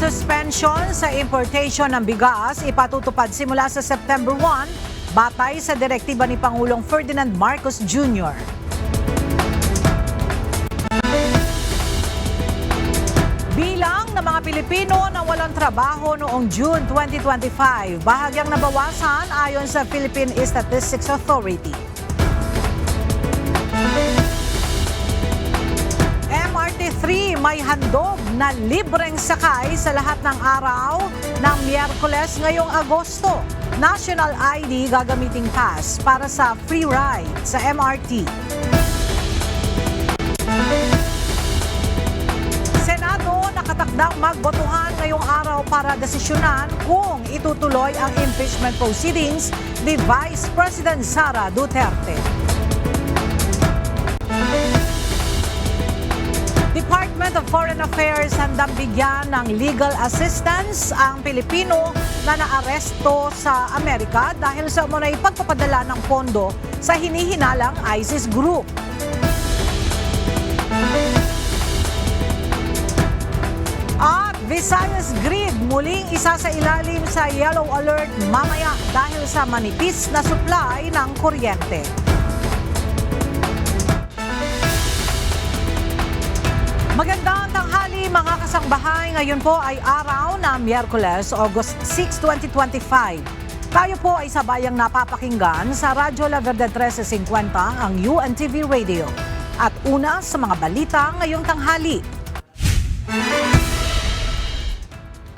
Suspension sa importation ng bigas ipatutupad simula sa September 1 batay sa direktiba ni Pangulong Ferdinand Marcos Jr. Bilang ng mga Pilipino na walang trabaho noong June 2025, bahagyang nabawasan ayon sa Philippine Statistics Authority. MRT3 may handog na libreng sakay sa lahat ng araw ng Miyerkules ngayong Agosto. National ID gagamiting pass para sa free ride sa MRT. Senado nakatakdang magbotohan ngayong araw para desisyonan kung itutuloy ang impeachment proceedings ni Vice President Sara Duterte. Department of Foreign Affairs handang bigyan ng legal assistance ang Pilipino na naaresto sa Amerika dahil sa umunay pagpapadala ng pondo sa hinihinalang ISIS group. At Visayas Grid muling isa sa ilalim sa yellow alert mamaya dahil sa manipis na supply ng kuryente. Magandang tanghali mga kasangbahay. Ngayon po ay araw na Miyerkules, August 6, 2025. Tayo po ay sabayang napapakinggan sa Radyo La Verde 1350 ang UNTV Radio. At una sa mga balita ngayong tanghali.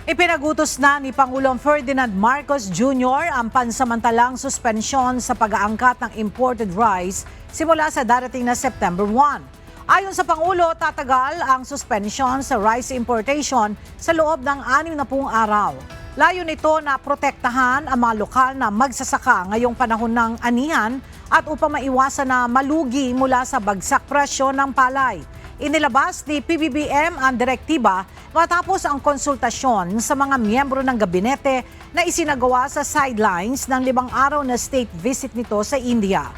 Ipinagutos na ni Pangulong Ferdinand Marcos Jr. ang pansamantalang suspensyon sa pag-aangkat ng imported rice simula sa darating na September 1. Ayon sa Pangulo, tatagal ang suspension sa rice importation sa loob ng 60 araw. Layo nito na protektahan ang mga lokal na magsasaka ngayong panahon ng anihan at upang maiwasan na malugi mula sa bagsak presyo ng palay. Inilabas ni PBBM ang direktiba matapos ang konsultasyon sa mga miyembro ng gabinete na isinagawa sa sidelines ng 5 araw na state visit nito sa India.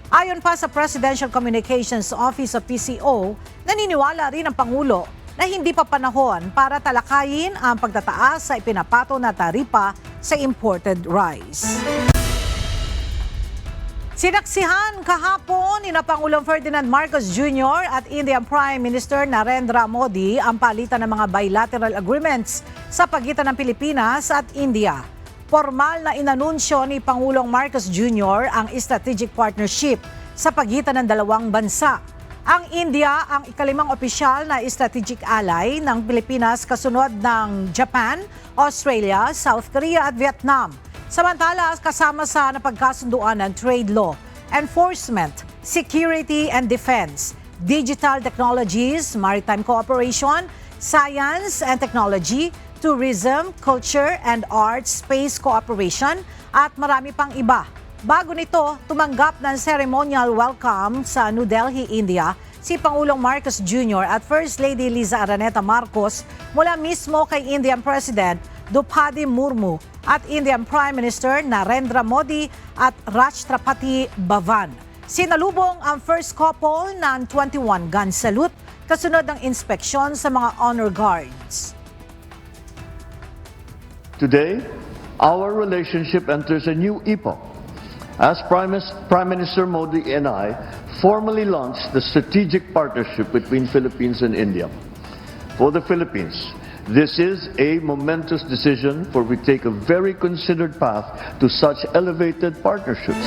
Ayon pa sa Presidential Communications Office of PCO, naniniwala rin ang Pangulo na hindi pa panahon para talakayin ang pagtataas sa ipinapato na taripa sa imported rice. Sinaksihan kahapon ni Pangulong Ferdinand Marcos Jr. at Indian Prime Minister Narendra Modi ang palitan ng mga bilateral agreements sa pagitan ng Pilipinas at India. Formal na inanunsyo ni Pangulong Marcos Jr. ang strategic partnership sa pagitan ng dalawang bansa. Ang India ang ikalimang opisyal na strategic ally ng Pilipinas kasunod ng Japan, Australia, South Korea at Vietnam. Samantala, kasama sa napagkasunduan ng trade law, enforcement, security and defense, digital technologies, maritime cooperation, science and technology, tourism, culture and arts, space cooperation at marami pang iba. Bago nito, tumanggap ng ceremonial welcome sa New Delhi, India, si Pangulong Marcos Jr. at First Lady Liza Araneta Marcos mula mismo kay Indian President Draupadi Murmu at Indian Prime Minister Narendra Modi at Rashtrapati Bhavan. Sinalubong ang first couple ng 21 gun salute kasunod ng inspeksyon sa mga honor guards. Today, our relationship enters a new epoch as Prime Minister Modi and I formally launched the strategic partnership between Philippines and India. For the Philippines, this is a momentous decision, for we take a very considered path to such elevated partnerships.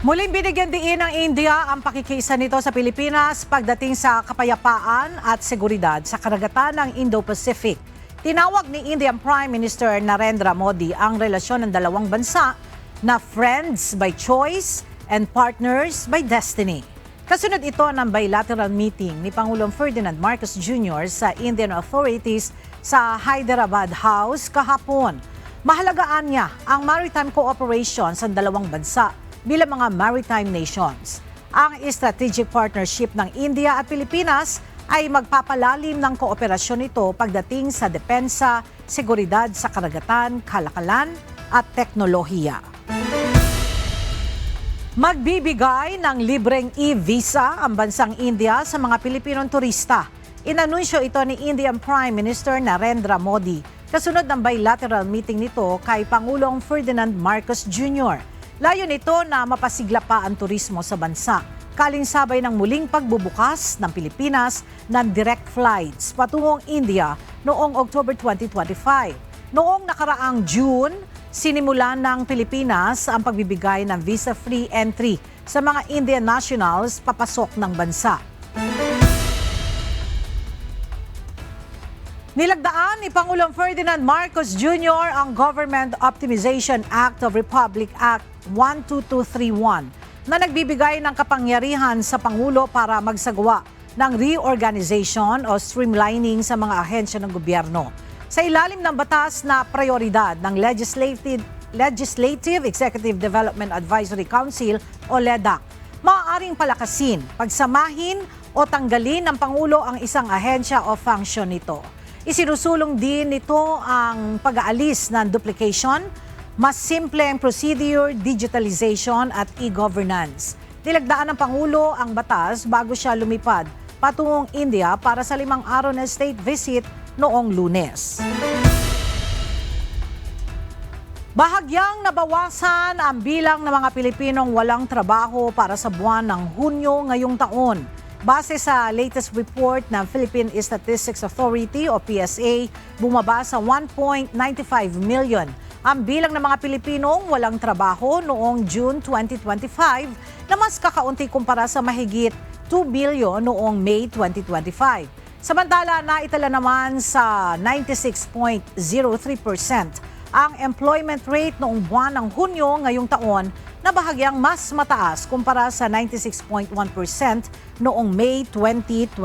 Muling binigyan diin ng India ang pakikiisa nito sa Pilipinas pagdating sa kapayapaan at seguridad sa karagatan ng Indo-Pacific. Tinawag ni Indian Prime Minister Narendra Modi ang relasyon ng dalawang bansa na friends by choice and partners by destiny. Kasunod ito ng bilateral meeting ni Pangulong Ferdinand Marcos Jr. sa Indian authorities sa Hyderabad House kahapon. Mahalagaan niya ang maritime cooperation sa dalawang bansa bilang mga maritime nations. Ang strategic partnership ng India at Pilipinas ay magpapalalim ng kooperasyon nito pagdating sa depensa, seguridad sa karagatan, kalakalan at teknolohiya. Magbibigay ng libreng e-visa ang bansang India sa mga Pilipinong turista. Inanunsyo ito ni Indian Prime Minister Narendra Modi kasunod ng bilateral meeting nito kay Pangulong Ferdinand Marcos Jr. Layo nito na mapasigla pa ang turismo sa bansa, kalinsabay ng muling pagbubukas ng Pilipinas ng direct flights patungong India noong October 2025. Noong nakaraang June, sinimulan ng Pilipinas ang pagbibigay ng visa-free entry sa mga Indian nationals papasok ng bansa. Nilagdaan ni Pangulong Ferdinand Marcos Jr. ang Government Optimization Act of Republic Act 12231 na nagbibigay ng kapangyarihan sa Pangulo para magsagawa ng reorganization o streamlining sa mga ahensya ng gobyerno. Sa ilalim ng batas na prioridad ng Legislative Executive Development Advisory Council o LEDAC, maaaring palakasin, pagsamahin o tanggalin ng Pangulo ang isang ahensya o function nito. Isinusulong din nito ang pag-aalis ng duplication, mas simpleng procedure, digitalization at e-governance. Nilagdaan ng Pangulo ang batas bago siya lumipad patungong India para sa 5 araw na state visit noong Lunes. Bahagyang nabawasan ang bilang ng mga Pilipinong walang trabaho para sa buwan ng Hunyo ngayong taon. Base sa latest report ng Philippine Statistics Authority o PSA, bumaba sa 1.95 million ang bilang ng mga Pilipinong walang trabaho noong June 2025 na mas kakaunti kumpara sa mahigit 2 billion noong May 2025. Samantala, naitala naman sa 96.03% ang employment rate noong buwan ng Hunyo ngayong taon na bahagyang mas mataas kumpara sa 96.1% noong May 2025.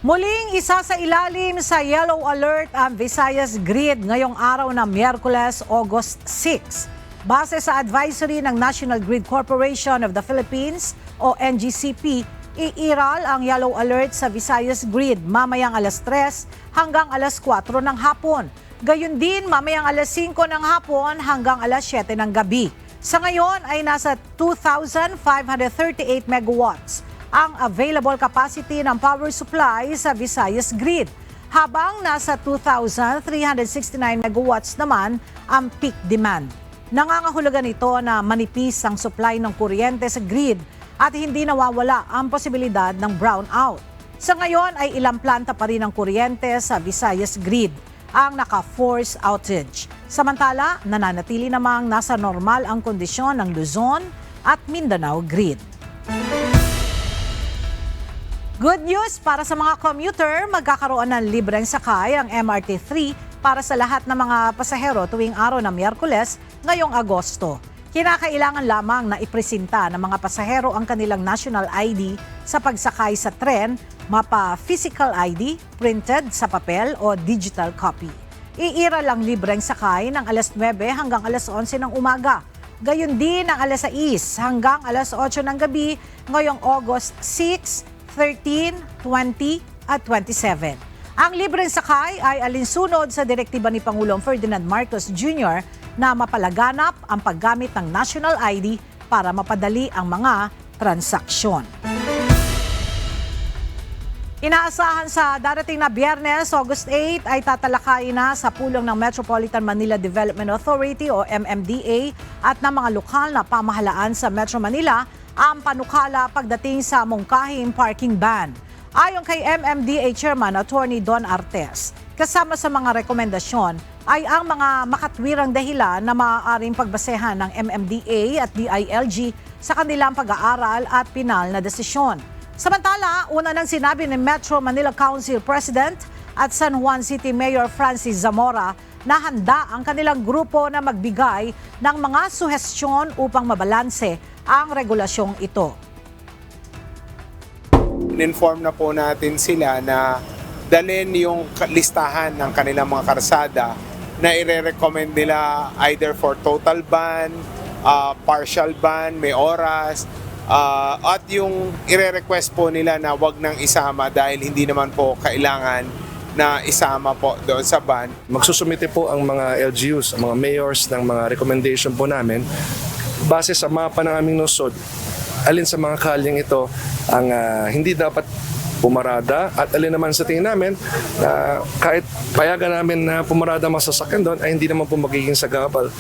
Muling isa sa ilalim sa yellow alert ang Visayas Grid ngayong araw na Miyerkules, August 6. Base sa advisory ng National Grid Corporation of the Philippines o NGCP, iiral ang yellow alert sa Visayas Grid mamayang alas 3 hanggang alas 4 ng hapon. Gayun din mamayang alas 5 ng hapon hanggang alas 7 ng gabi. Sa ngayon ay nasa 2,538 megawatts ang available capacity ng power supply sa Visayas Grid, habang nasa 2,369 megawatts naman ang peak demand. Nangangahulugan ito na manipis ang supply ng kuryente sa grid at hindi nawawala ang posibilidad ng brownout. Sa ngayon ay ilang planta pa rin ang kuryente sa Visayas Grid ang naka-force outage. Samantala, nananatili namang nasa normal ang kondisyon ng Luzon at Mindanao Grid. Good news para sa mga commuter, magkakaroon ng libreng sakay ang MRT-3 para sa lahat ng mga pasahero tuwing araw ng Miyerkules ngayong Agosto. Kinakailangan lamang na ipresenta ng mga pasahero ang kanilang national ID sa pagsakay sa tren, mapa-physical ID, printed sa papel o digital copy. Iira lang libreng sakay ng alas 9 hanggang alas 11 ng umaga. Gayon din ang alas 6 hanggang alas 8 ng gabi ngayong August 6, 13, 20 at 27. Ang libreng sakay ay alinsunod sa direktiba ni Pangulong Ferdinand Marcos Jr. na mapalaganap ang paggamit ng national ID para mapadali ang mga transaksyon. Inaasahan sa darating na Biyernes, August 8, ay tatalakayin na sa pulong ng Metropolitan Manila Development Authority o MMDA at ng mga lokal na pamahalaan sa Metro Manila ang panukala pagdating sa mungkahing parking ban. Ayon kay MMDA Chairman Attorney Don Artes, kasama sa mga rekomendasyon ay ang mga makatwirang dahilan na maaaring pagbasehan ng MMDA at DILG sa kanilang pag-aaral at pinal na desisyon. Samantala, una nang sinabi ni Metro Manila Council President at San Juan City Mayor Francis Zamora na handa ang kanilang grupo na magbigay ng mga suhestyon upang mabalanse ang regulasyong ito. In-inform na po natin sila na dalhin yung listahan ng kanilang mga karsada na ire-recommend nila either for total ban, partial ban, may oras, at yung ire-request po nila na wag nang isama dahil hindi naman po kailangan na isama po doon sa ban. Magsusumite po ang mga LGUs, ang mga mayors ng mga recommendation po namin base sa mapa ng aming lungsod alin sa mga kalyeng ito ang hindi dapat pumarada at alin naman sa tingin namin na kahit payagan namin na pumarada mga sasakyan doon ay hindi naman po magiging sagabal.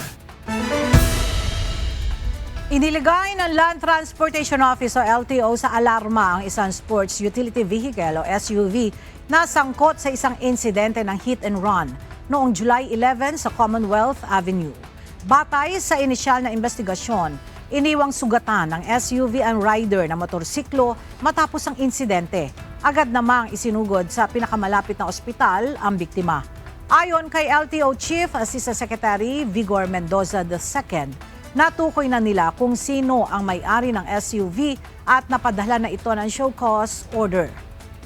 Iniligay ng Land Transportation Office o LTO sa alarma ang isang sports utility vehicle o SUV na sangkot sa isang insidente ng hit and run noong July 11 sa Commonwealth Avenue. Batay sa inisyal na investigasyon, iniwang sugatan ng SUV ang rider na motorsiklo matapos ang insidente. Agad namang isinugod sa pinakamalapit na ospital ang biktima. Ayon kay LTO Chief Assistant Secretary Vigor Mendoza II, natukoy na nila kung sino ang may-ari ng SUV at napadala na ito ng show cause order.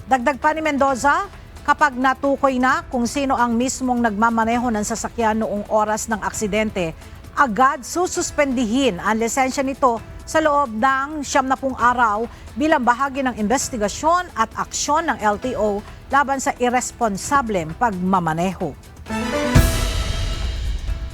Dagdag pa ni Mendoza, kapag natukoy na kung sino ang mismong nagmamaneho ng sasakyan noong oras ng aksidente, agad sususpendihin ang lisensya nito sa loob ng 90 araw bilang bahagi ng investigasyon at aksyon ng LTO laban sa irresponsableng pagmamaneho.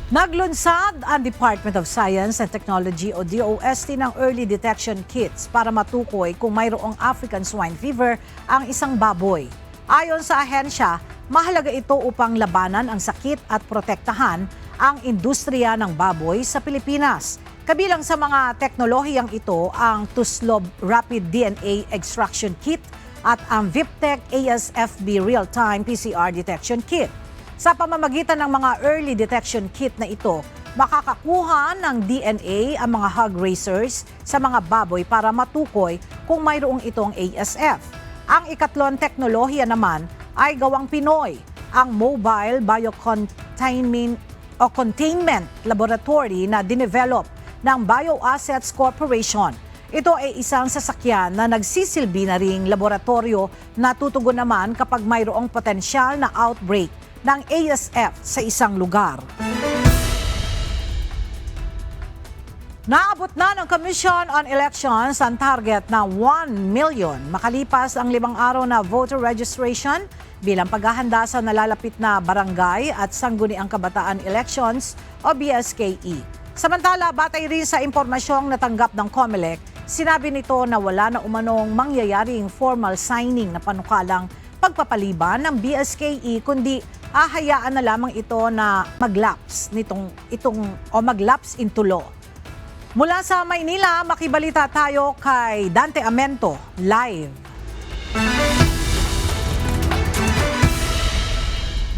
Naglunsad ang Department of Science and Technology o DOST ng early detection kits para matukoy kung mayroong African swine fever ang isang baboy. Ayon sa ahensya, mahalaga ito upang labanan ang sakit at protektahan ang industriya ng baboy sa Pilipinas. Kabilang sa mga teknolohiyang ito ang Tuslob Rapid DNA Extraction Kit at ang VIPTEC ASFB Real-Time PCR Detection Kit. Sa pamamagitan ng mga early detection kit na ito, makakakuha ng DNA ang mga hog racers sa mga baboy para matukoy kung mayroong itong ASF. Ang ikatlong teknolohiya naman ay gawang Pinoy, ang Mobile Containment Laboratory na dinevelop ng Bioassets Corporation. Ito ay isang sasakyan na nagsisilbi na ring laboratorio na tutugon naman kapag mayroong potensyal na outbreak ng ASF sa isang lugar. Naabot na ng Commission on Elections ang target na 1 million makalipas ang 5 araw na voter registration bilang paghahanda sa nalalapit na barangay at sangguniang kabataan elections o BSKE. Samantala, batay rin sa impormasyong natanggap ng COMELEC, sinabi nito na wala na umanong mangyayaring formal signing na panukalang pagpapaliban ng BSKE kundi hahayaan na lamang ito na mag-lapse mag-lapse into law. Mula sa Maynila, makibalita tayo kay Dante Amento live.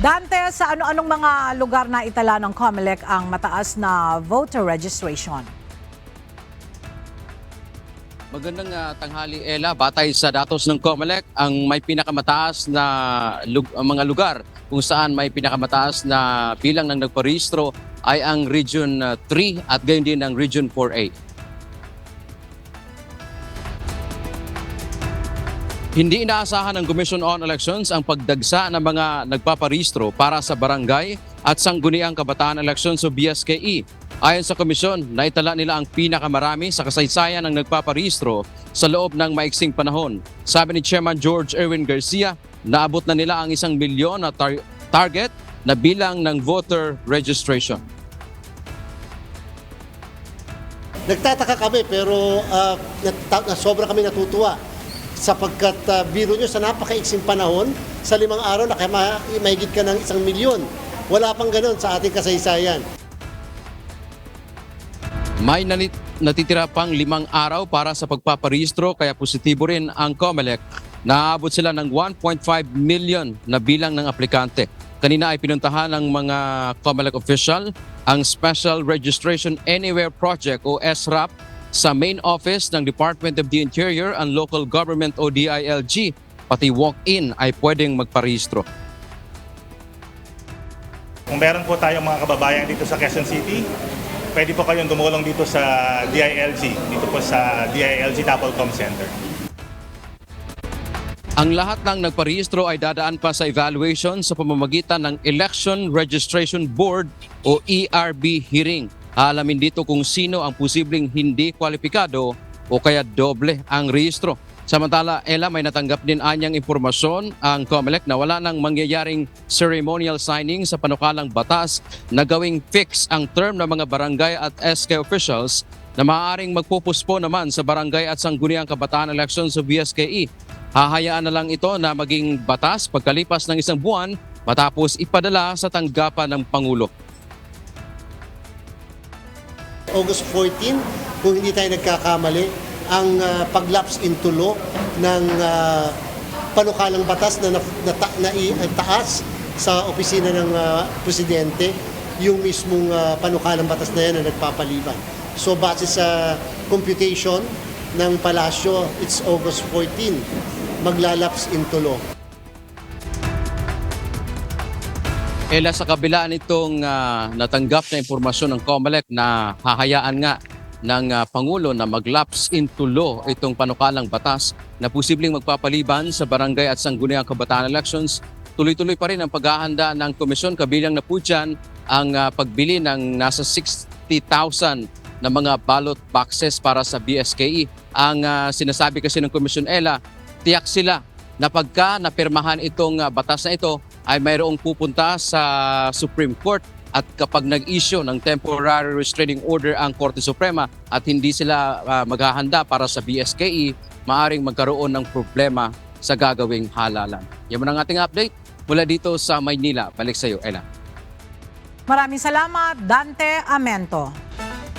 Dante, sa ano-anong mga lugar na itala ng COMELEC ang mataas na voter registration? Magandang tanghali, Ella. Batay sa datos ng COMELEC, ang may pinakamataas na mga lugar kung saan may pinakamataas na bilang ng nagparehistro ay ang Region 3 at gayon din ang Region 4A. Hindi inaasahan ng Commission on Elections ang pagdagsa ng mga nagpaparehistro para sa barangay at sangguniang kabataan elections o BSKE. Ayon sa komisyon, naitala nila ang pinakamarami sa kasaysayan ng nagpaparehistro sa loob ng maiksing panahon. Sabi ni Chairman George Erwin Garcia, naabot na nila ang 1 milyon na target na bilang ng voter registration. Nagtataka kami pero sobra kami natutuwa sapagkat biro nyo sa napakaiksing panahon, sa 5 araw mahigit ka ng 1 milyon. Wala pang ganun sa ating kasaysayan. May natitira pang 5 araw para sa pagpaparehistro kaya positibo rin ang COMELEC. Naabot sila ng 1.5 million na bilang ng aplikante. Kanina ay pinuntahan ng mga COMELEC official ang Special Registration Anywhere Project o SRAP sa main office ng Department of the Interior and Local Government o DILG. Pati walk-in ay pwedeng magparehistro. Kung meron po tayong mga kababayan dito sa Quezon City, pwede po kayong dumulong dito sa DILG, dito po sa DILG Tapolcom Center. Ang lahat ng nagparehistro ay dadaan pa sa evaluation sa pamamagitan ng Election Registration Board o ERB hearing. Alamin dito kung sino ang posibleng hindi kwalipikado o kaya doble ang rehistro. Samantala, Ella, may natanggap din anyang impormasyon ang COMELEC na wala nang mangyayaring ceremonial signing sa panukalang batas na gawing fix ang term ng mga barangay at SK officials na maaaring magpupuspo naman sa barangay at sangguniang kabataan election sa BSKE. Hahayaan na lang ito na maging batas pagkalipas ng isang buwan matapos ipadala sa tanggapan ng Pangulo. August 14, kung hindi tayo nagkakamali, ang paglaps into law ng panukalang batas na taas sa opisina ng presidente, yung mismong panukalang batas na yan na nagpapaliban. So base sa computation ng palasyo, it's August 14, maglalaps into law. Ela, sa kabila nitong natanggap na impormasyon ng COMELEC na hahayaan nga ng Pangulo na maglaps into law itong panukalang batas na posibleng magpapaliban sa barangay at sangguniang kabataan elections, tuloy-tuloy pa rin ang paghahanda ng komisyon, kabilang na po dyan ang pagbili ng nasa 60,000 na mga ballot boxes para sa BSKE. Ang sinasabi kasi ng komisyon, Ela, tiyak sila na pagka napirmahan itong batas na ito ay mayroong pupunta sa Supreme Court, at kapag nag-issue ng temporary restraining order ang Korte Suprema at hindi sila maghahanda para sa BSKE, maaring magkaroon ng problema sa gagawing halalan. Yan ang ating update mula dito sa Maynila. Balik sa iyo, Ella. Maraming salamat, Dante Amento.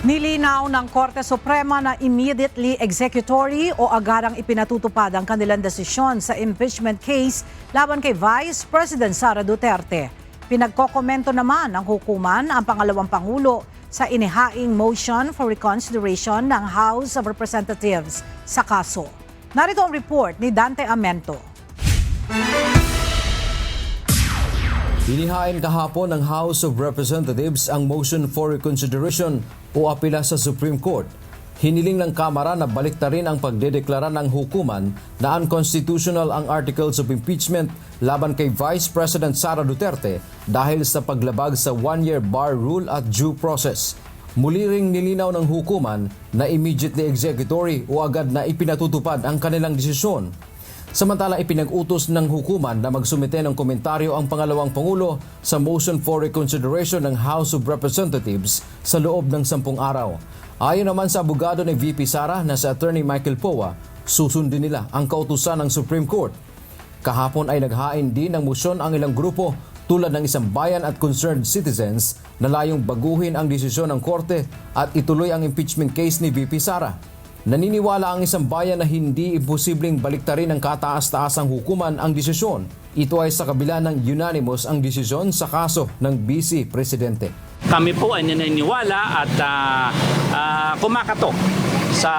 Nilinaw ng Korte Suprema na immediately executory o agarang ipinatutupad ang kanilang desisyon sa impeachment case laban kay Vice President Sara Duterte. Pinagkokomento naman ng hukuman ang pangalawang Pangulo sa inihaing motion for reconsideration ng House of Representatives sa kaso. Narito ang report ni Dante Amento. Inihain kahapon ng House of Representatives ang motion for reconsideration o apela sa Supreme Court. Hiniling ng Kamara na baliktarin ang pagdedeklara ng hukuman na unconstitutional ang articles of impeachment laban kay Vice President Sara Duterte dahil sa paglabag sa one-year bar rule at due process. Muli ring nilinaw ng hukuman na immediately executory o agad na ipinatutupad ang kanilang desisyon. Samantalang ipinag-utos ng hukuman na magsumite ng komentaryo ang pangalawang Pangulo sa motion for reconsideration ng House of Representatives sa loob ng 10 araw. Ayon naman sa abogado ni VP Sara na si Attorney Michael Poa, susundin nila ang kautusan ng Supreme Court. Kahapon ay naghain din ng motion ang ilang grupo tulad ng Isang Bayan at Concerned Citizens na layong baguhin ang desisyon ng Korte at ituloy ang impeachment case ni VP Sara. Naniniwala ang Isang Bayan na hindi imposibleng baliktarin ng kataas-taasang hukuman ang desisyon. Ito ay sa kabila ng unanimous ang desisyon sa kaso ng Vice Presidente. Kami po ay naniniwala at kumakatok sa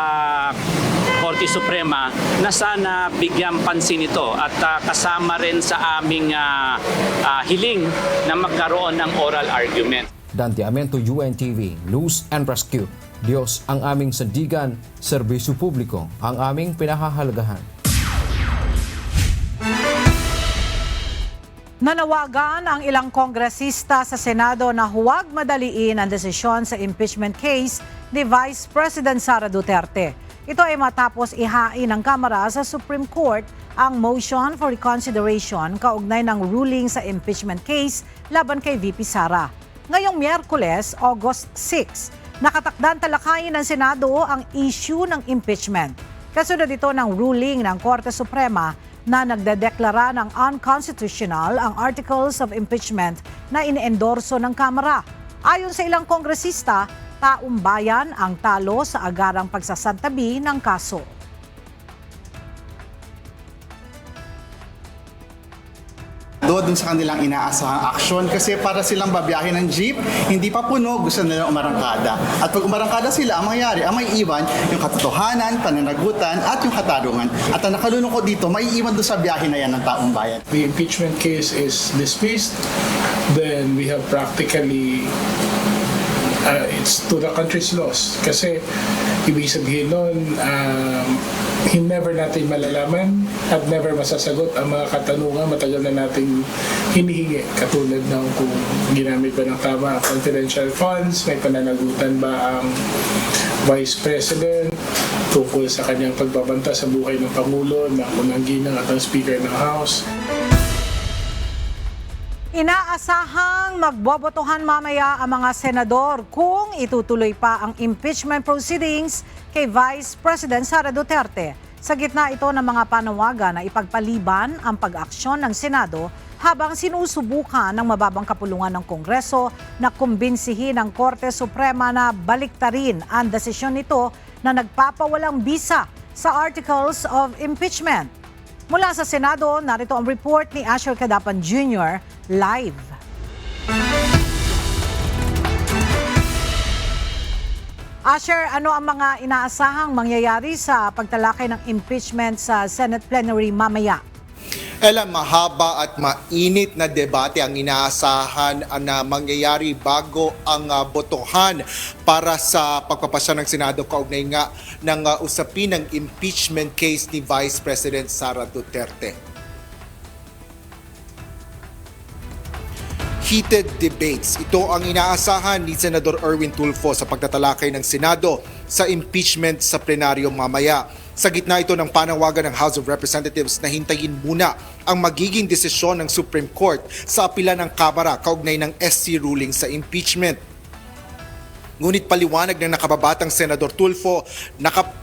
Korte Suprema na sana bigyan pansin ito at kasama rin sa aming hiling na magkaroon ng oral argument. Dante Amento, UNTV, News and Rescue. Diyos ang aming sandigan, serbisyo publiko ang aming pinahahalagahan. Nanawagan ang ilang kongresista sa Senado na huwag madaliin ang desisyon sa impeachment case ni Vice President Sara Duterte. Ito ay matapos ihain ng Kamara sa Supreme Court ang motion for reconsideration kaugnay ng ruling sa impeachment case laban kay VP Sara. Ngayong Miyerkules, August 6, nakatakdang talakayin ng Senado ang issue ng impeachment. Kasunod ito ng ruling ng Korte Suprema na nagdedeklara ng unconstitutional ang articles of impeachment na iniendorso ng Kamara. Ayon sa ilang kongresista, taong bayan ang talo sa agarang pagsasantabi ng kaso. Doon sa kanilang inaasahang aksyon kasi para silang babiyahin ng jeep, hindi pa puno, gusto nila umarangkada. At pag umarangkada sila, ang mangyayari, ang may iwan, yung katotohanan, pananagutan, at yung katarungan. At ang nakalulungkot dito, may iwan doon sa biyahe na yan ng taong bayan. The impeachment case is dismissed, then we have practically it's to the country's loss. Kasi ibig sabihin nun, never natin malalaman at never masasagot ang mga katanungan matagal na nating hinihingi. Katulad ng kung ginamit ba ng tama ang confidential funds, may pananagutan ba ang Vice President tungkol sa kanyang pagbabanta sa buhay ng Pangulo, ng unang ginang at ang Speaker ng House. Inaasahang magbobotohan mamaya ang mga senador kung itutuloy pa ang impeachment proceedings kay Vice President Sara Duterte. Sa gitna ito ng mga panawagan na ipagpaliban ang pag-aksyon ng Senado habang sinusubukan ng mababang kapulungan ng Kongreso na kumbinsihin ang Korte Suprema na baliktarin ang desisyon nito na nagpapawalang bisa sa Articles of Impeachment. Mula sa Senado, narito ang report ni Asher Cadapan Jr. live. Asher, ano ang mga inaasahang mangyayari sa pagtalakay ng impeachment sa Senate plenary mamaya? Ella, mahaba at mainit na debate ang inaasahan na mangyayari bago ang botohan para sa pagpapasya ng Senado kaugnay nga ng usapin ng impeachment case ni Vice President Sara Duterte. Heated debates. Ito ang inaasahan ni Senador Erwin Tulfo sa pagtatalakay ng Senado sa impeachment sa plenaryo mamaya. Sa gitna ito ng panawagan ng House of Representatives na hintayin muna ang magiging desisyon ng Supreme Court sa apela ng Kamara kaugnay ng SC ruling sa impeachment. Ngunit paliwanag ng nakababatang Senador Tulfo,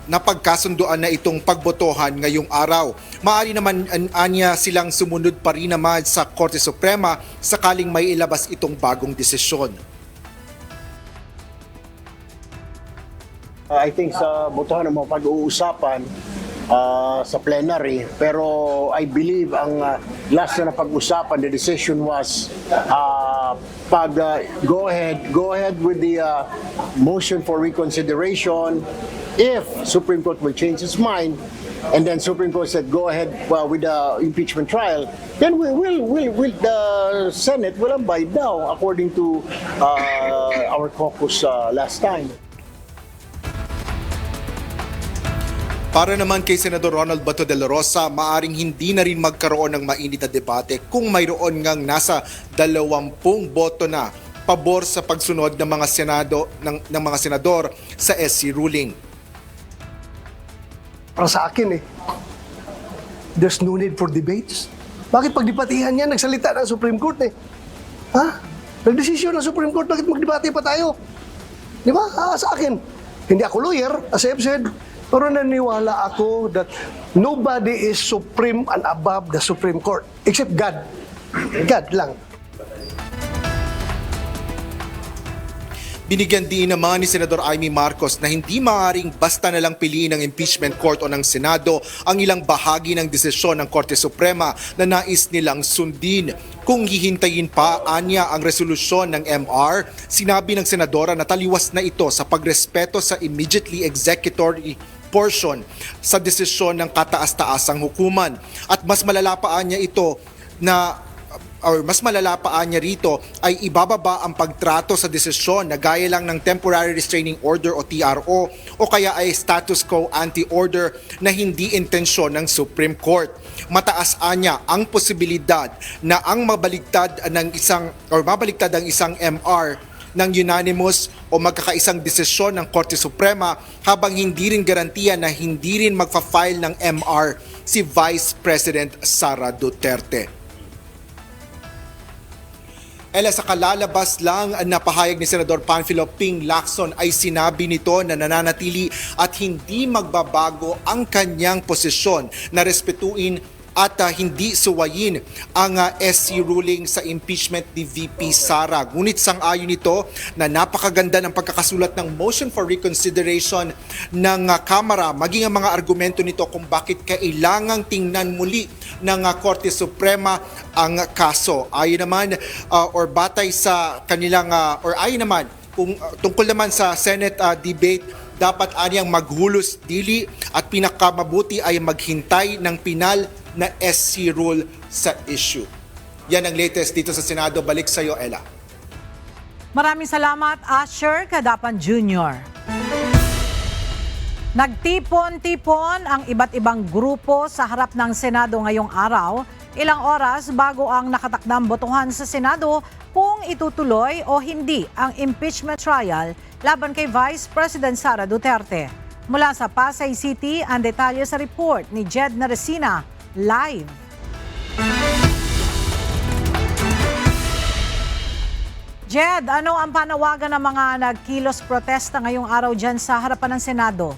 napagkasunduan na itong pagbotohan ngayong araw. Maaari naman anya silang sumunod pa rin naman sa Korte Suprema sakaling may ilabas itong bagong desisyon. I think sa botohan ng mga pag-uusapan sa plenary, pero I believe ang last na pag-usapan, the decision was go ahead with the motion for reconsideration. If Supreme Court will change its mind, and then Supreme Court said go ahead with the impeachment trial, then the Senate will abide now according to our caucus last time. Para naman kay Senador Ronald Bato de la Rosa, maaring hindi na rin magkaroon ng mainit na debate kung mayroon ngang nasa 20 boto na pabor sa pagsunod ng mga mga senador sa SC ruling. Para sa akin there's no need for debates. Bakit pagdebatihan yan, nagsalita ng Supreme Court Ha? Nagdesisyon ng Supreme Court, bakit magdebate pa tayo? Di ba? Sa akin, hindi ako lawyer, as I've said, pero naniwala ako that nobody is supreme and above the Supreme Court except God. God lang. Binigyan din naman ni Senador Amy Marcos na hindi maaaring basta na lang piliin ng impeachment court o ng Senado ang ilang bahagi ng desisyon ng Korte Suprema na nais nilang sundin. Kung hihintayin pa anya ang resolusyon ng MR, sinabi ng senadora na taliwas na ito sa pagrespeto sa immediately executory portion sa desisyon ng kataas-taasang hukuman. At mas malalapaan niya ito mas malalapaan niya rito ay ibababa ang pagtrato sa desisyon na gaya lang ng Temporary Restraining Order o TRO o kaya ay status quo ante-order na hindi intensyon ng Supreme Court. Mataas anya ang posibilidad na ang mabaligtad ang isang MR ng unanimous o magkakaisang desisyon ng Korte Suprema habang hindi rin garantiya na hindi rin magfa-file ng MR si Vice President Sara Duterte. Sa kalalabas lang na pahayag ni Senador Panfilo Ping Lacson ay sinabi nito na nananatili at hindi magbabago ang kanyang posisyon na respetuin at hindi suwayin ang SC ruling sa impeachment ni VP Sara. Ngunit sang-ayon nito na napakaganda ng pagkakasulat ng motion for reconsideration ng Kamara, maging ang mga argumento nito kung bakit kailangang tingnan muli ng Korte Suprema ang kaso. Ayon naman batay sa kanilang ayon naman kung tungkol naman sa Senate debate, dapat anyang maghulos dili at pinakamabuti ay maghintay ng pinal na SC rule sa issue. Yan ang latest dito sa Senado. Balik sa iyo, Ella. Maraming salamat, Asher Cadapan Jr. Nagtipon-tipon ang iba't ibang grupo sa harap ng Senado ngayong araw, ilang oras bago ang nakatakdang botohan sa Senado kung itutuloy o hindi ang impeachment trial laban kay Vice President Sara Duterte. Mula sa Pasay City, ang detalye sa report ni Jed Naresina, live. Jed, ano ang panawagan ng mga nagkilos protesta ngayong araw dyan sa harapan ng Senado?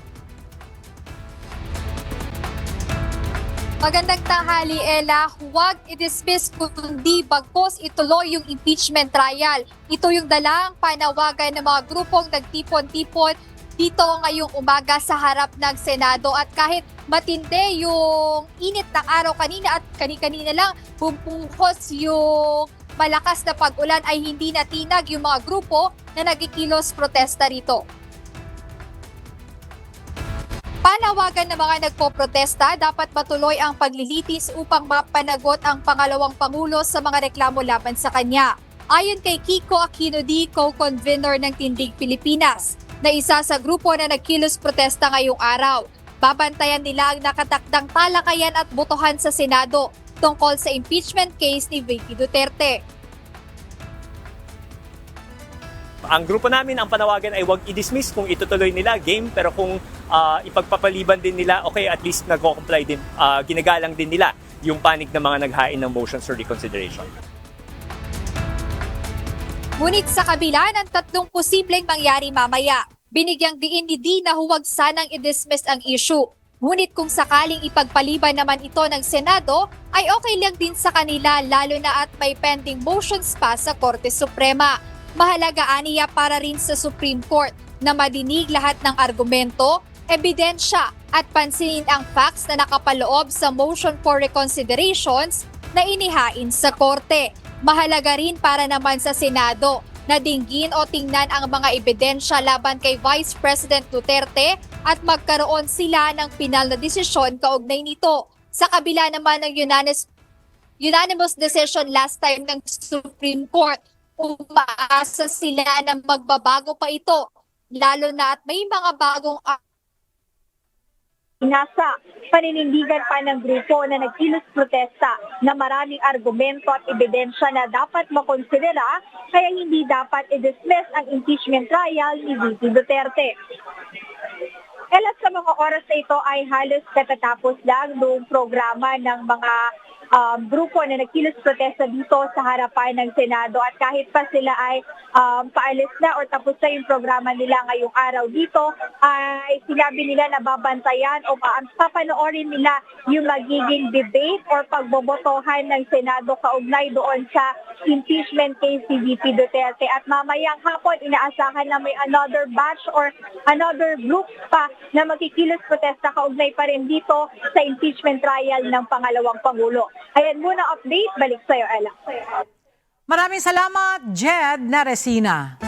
Magandang tanghali, Ella. Huwag i-dismiss kundi bagkos ituloy yung impeachment trial. Ito yung dalang panawagan ng mga grupong nagtipon-tipon dito ngayong umaga sa harap ng Senado. At kahit matindi yung init ng araw kanina at kani-kanina lang bumungkos yung malakas na pag-ulan, ay hindi natinag yung mga grupo na nagkikilos protesta rito. Panawagan ng mga nagpo-protesta, dapat matuloy ang paglilitis upang mapanagot ang pangalawang Pangulo sa mga reklamo laban sa kanya. Ayon kay Kiko Aquino D., co-convener ng Tindig Pilipinas, na isa sa grupo na nagkilos protesta ngayong araw, babantayan nila ang nakatakdang talakayan at botohan sa Senado tungkol sa impeachment case ni VP Duterte. Ang grupo namin, ang panawagan ay huwag i-dismiss kung itutuloy nila game, pero kung ipagpapaliban din nila, okay, at least nag-comply din, ginagalang din nila yung panig ng mga naghain ng motions for reconsideration. Ngunit sa kabila ng tatlong posibleng mangyari mamaya, binigyang diin ni D na huwag sanang i-dismiss ang issue. Ngunit kung sakaling ipagpaliban naman ito ng Senado, ay okay lang din sa kanila, lalo na at may pending motions pa sa Korte Suprema. Mahalaga aniya para rin sa Supreme Court na madinig lahat ng argumento, ebidensya at pansinin ang facts na nakapaloob sa motion for reconsiderations na inihain sa Korte. Mahalaga rin para naman sa Senado na dinggin o tingnan ang mga ebidensya laban kay Vice President Duterte at magkaroon sila ng pinal na desisyon kaugnay nito. Sa kabila naman ng unanimous decision last time ng Supreme Court, umaasa sila na magbabago pa ito, lalo na at may mga bagong nasa paninindigan pa ng grupo na nagkilos protesta na maraming argumento at ebidensya na dapat makonsidera, kaya hindi dapat i-dismiss ang impeachment trial ni VP Duterte. Elas sa mga oras na ito ay halos katatapos lang noong programa ng mga grupo na nagkilos protesta dito sa harapan ng Senado, at kahit pa sila ay paalis na o tapos na yung programa nila ngayong araw dito, ay sinabi nila na babantayan o papanoorin nila yung magiging debate or pagbobotohan ng Senado kaugnay doon sa impeachment case ni VP Duterte. At mamayang hapon, inaasahan na may another batch or another group pa na magkikilos protesta kaugnay pa rin dito sa impeachment trial ng pangalawang Pangulo. Ayan muna update. Balik sa'yo, Ella. Maraming salamat, Jed Naresina.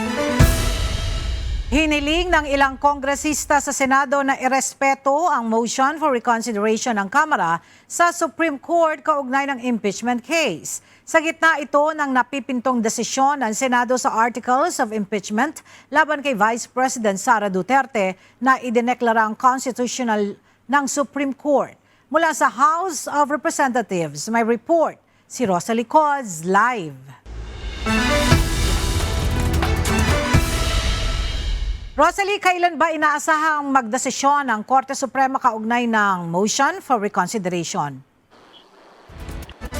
Hiniling ng ilang kongresista sa Senado na irespeto ang motion for reconsideration ng Kamara sa Supreme Court kaugnay ng impeachment case. Sa gitna ito ng napipintong desisyon ng Senado sa Articles of Impeachment laban kay Vice President Sara Duterte na idineklara ang constitutional ng Supreme Court. Mula sa House of Representatives, may report si Rosalie Coz live. Rosalie, kailan ba inaasahang magdesisyon ng Korte Suprema kaugnay ng motion for reconsideration?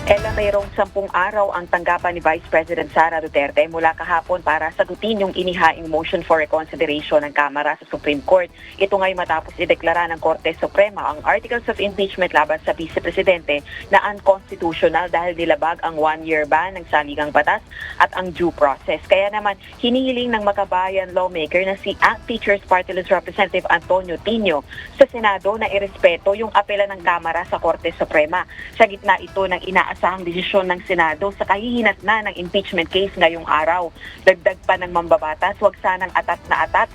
Ella, mayroong 10 araw ang tanggapan ni Vice President Sara Duterte mula kahapon para sagutin yung inihaing motion for reconsideration ng Kamara sa Supreme Court. Ito ngay matapos ideklara ng Korte Suprema ang Articles of Impeachment laban sa Vice Presidente na unconstitutional dahil nilabag ang 1-year ban ng saligang batas at ang due process. Kaya naman, hinihiling ng makabayan lawmaker na si ACT Teachers Party List Representative Antonio Tino sa Senado na irespeto yung apela ng Kamara sa Korte Suprema. Sa gitna ito ng inaasahang desisyon ng Senado sa kahihinatnan ng impeachment case ngayong araw. Dagdag pa ng mambabatas, huwag sanang atat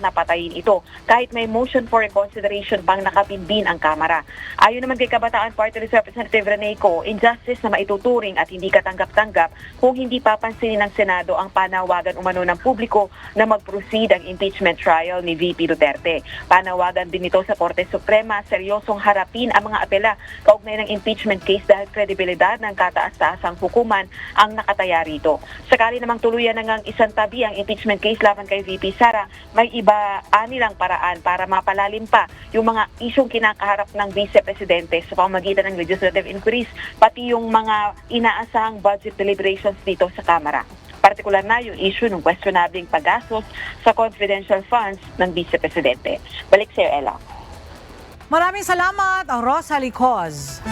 na patayin ito kahit may motion for reconsideration pang nakapimbin ang Kamara. Ayon naman kay Kabataan Party List Representative Rene Co, injustice na maituturing at hindi katanggap-tanggap kung hindi papansinin ng Senado ang panawagan umano ng publiko na mag-proceed ang impeachment trial ni VP Duterte. Panawagan din ito sa Korte Suprema, seryosong harapin ang mga apela kaugnay ng impeachment case dahil kredibilidad ng kataas-taasang hukuman ang nakataya rito. Sakali namang tuluyan na ngang isang tabi ang impeachment case laban kay VP Sara, may iba nilang paraan para mapalalim pa yung mga isyong kinakaharap ng Vice Presidente sa pamamagitan ng legislative inquiries, pati yung mga inaasahang budget deliberations dito sa Kamara. Para partikular na yung issue ng questionabling paggastos sa confidential funds ng Vice Presidente. Balik sa'yo, Ella. Maraming salamat, Rosalie Coz.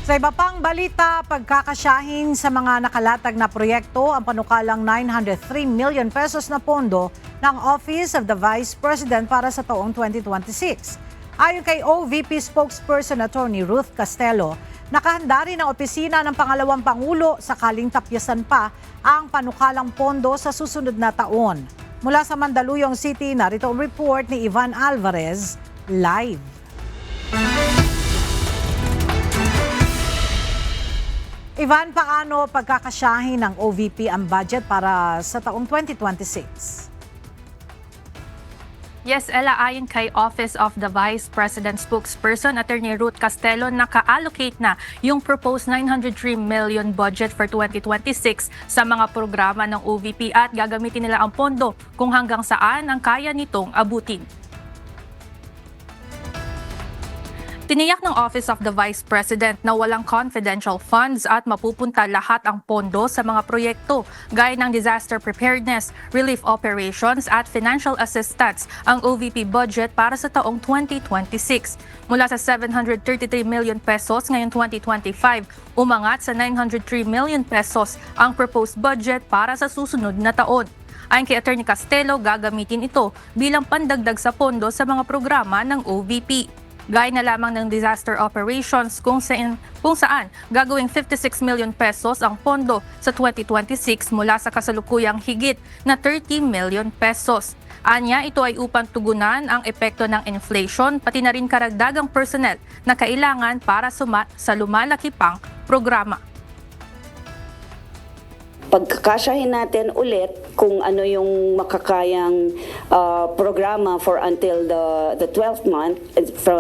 Sa iba pang balita, pagkakasyahin sa mga nakalatag na proyekto ang panukalang 903 million pesos na pondo ng Office of the Vice President para sa taong 2026. Ayon kay OVP spokesperson Attorney Ruth Castelo, nakahanda rin ang opisina ng pangalawang Pangulo sakaling tapyasan pa ang panukalang pondo sa susunod na taon. Mula sa Mandaluyong City, narito ang report ni Ivan Alvarez, live. Ivan, paano pagkakasyahin ng OVP ang budget para sa taong 2026? Yes, Ella, ayon kay Office of the Vice President spokesperson Attorney Ruth Castelo, naka-allocate na yung proposed 903 million budget for 2026 sa mga programa ng OVP at gagamitin nila ang pondo kung hanggang saan ang kaya nitong abutin. Tiniyak ng Office of the Vice President na walang confidential funds at mapupunta lahat ang pondo sa mga proyekto gaya ng disaster preparedness, relief operations at financial assistance ang OVP budget para sa taong 2026. Mula sa 733 million pesos ngayong 2025, umangat sa 903 million pesos ang proposed budget para sa susunod na taon. Ayon kay Attorney Castelo, gagamitin ito bilang pandagdag sa pondo sa mga programa ng OVP. Gaya na lamang ng disaster operations kung saan gagawing 56 million pesos ang pondo sa 2026 mula sa kasalukuyang higit na 30 million pesos. Anya, ito ay upang tugunan ang epekto ng inflation pati na rin karagdagang personnel na kailangan para sa lumalaki pang programa. Pagkakasyahin natin ulit kung ano yung makakayang programa for until the 12th month,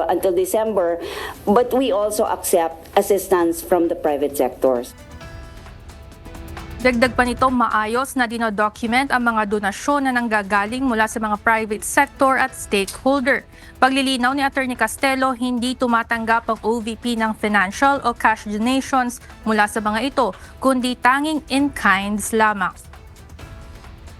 until December, but we also accept assistance from the private sectors. Dagdag pa nito, maayos na dinodocument ang mga donasyon na nanggagaling mula sa mga private sector at stakeholder. Paglilinaw ni Attorney Castelo, hindi tumatanggap ang OVP ng financial o cash donations mula sa mga ito, kundi tanging in-kinds lamang.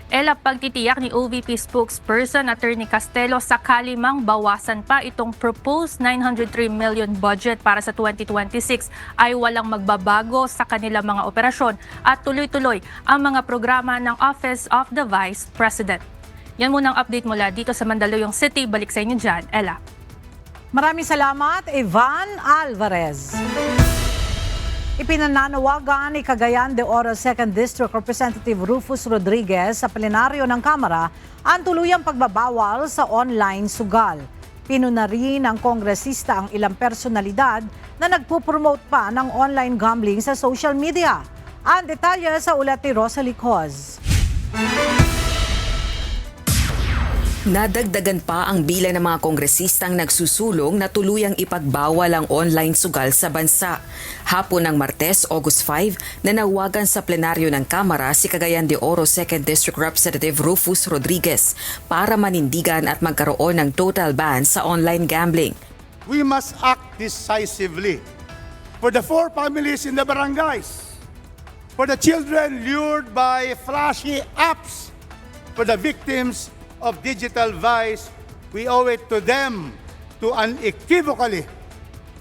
Ella, pagtitiyak ni OVP spokesperson Attorney Castelo, sakali mang bawasan pa itong proposed 903 million budget para sa 2026 ay walang magbabago sa kanilang mga operasyon at tuloy-tuloy ang mga programa ng Office of the Vice President. Yan muna ang update mula dito sa Mandaluyong City. Balik sa inyo dyan, Ella. Maraming salamat, Ivan Alvarez. Ipinananawagan ni Cagayan de Oro 2nd District Representative Rufus Rodriguez sa plenaryo ng Kamara ang tuluyang pagbabawal sa online sugal. Pinuna rin ng kongresista ang ilang personalidad na nagpo-promote pa ng online gambling sa social media. Ang detalye sa ulat ni Rosalie Coz. Nadagdagan pa ang bilang ng mga kongresistang nagsusulong na tuluyang ipagbawal ang online sugal sa bansa. Hapon ng Martes, August 5, nanawagan sa plenaryo ng Kamara si Cagayan de Oro 2nd District Representative Rufus Rodriguez para manindigan at magkaroon ng total ban sa online gambling. We must act decisively for the 4 families in the barangays, for the children lured by flashy apps, for the victims of digital vice. We owe it to them to unequivocally,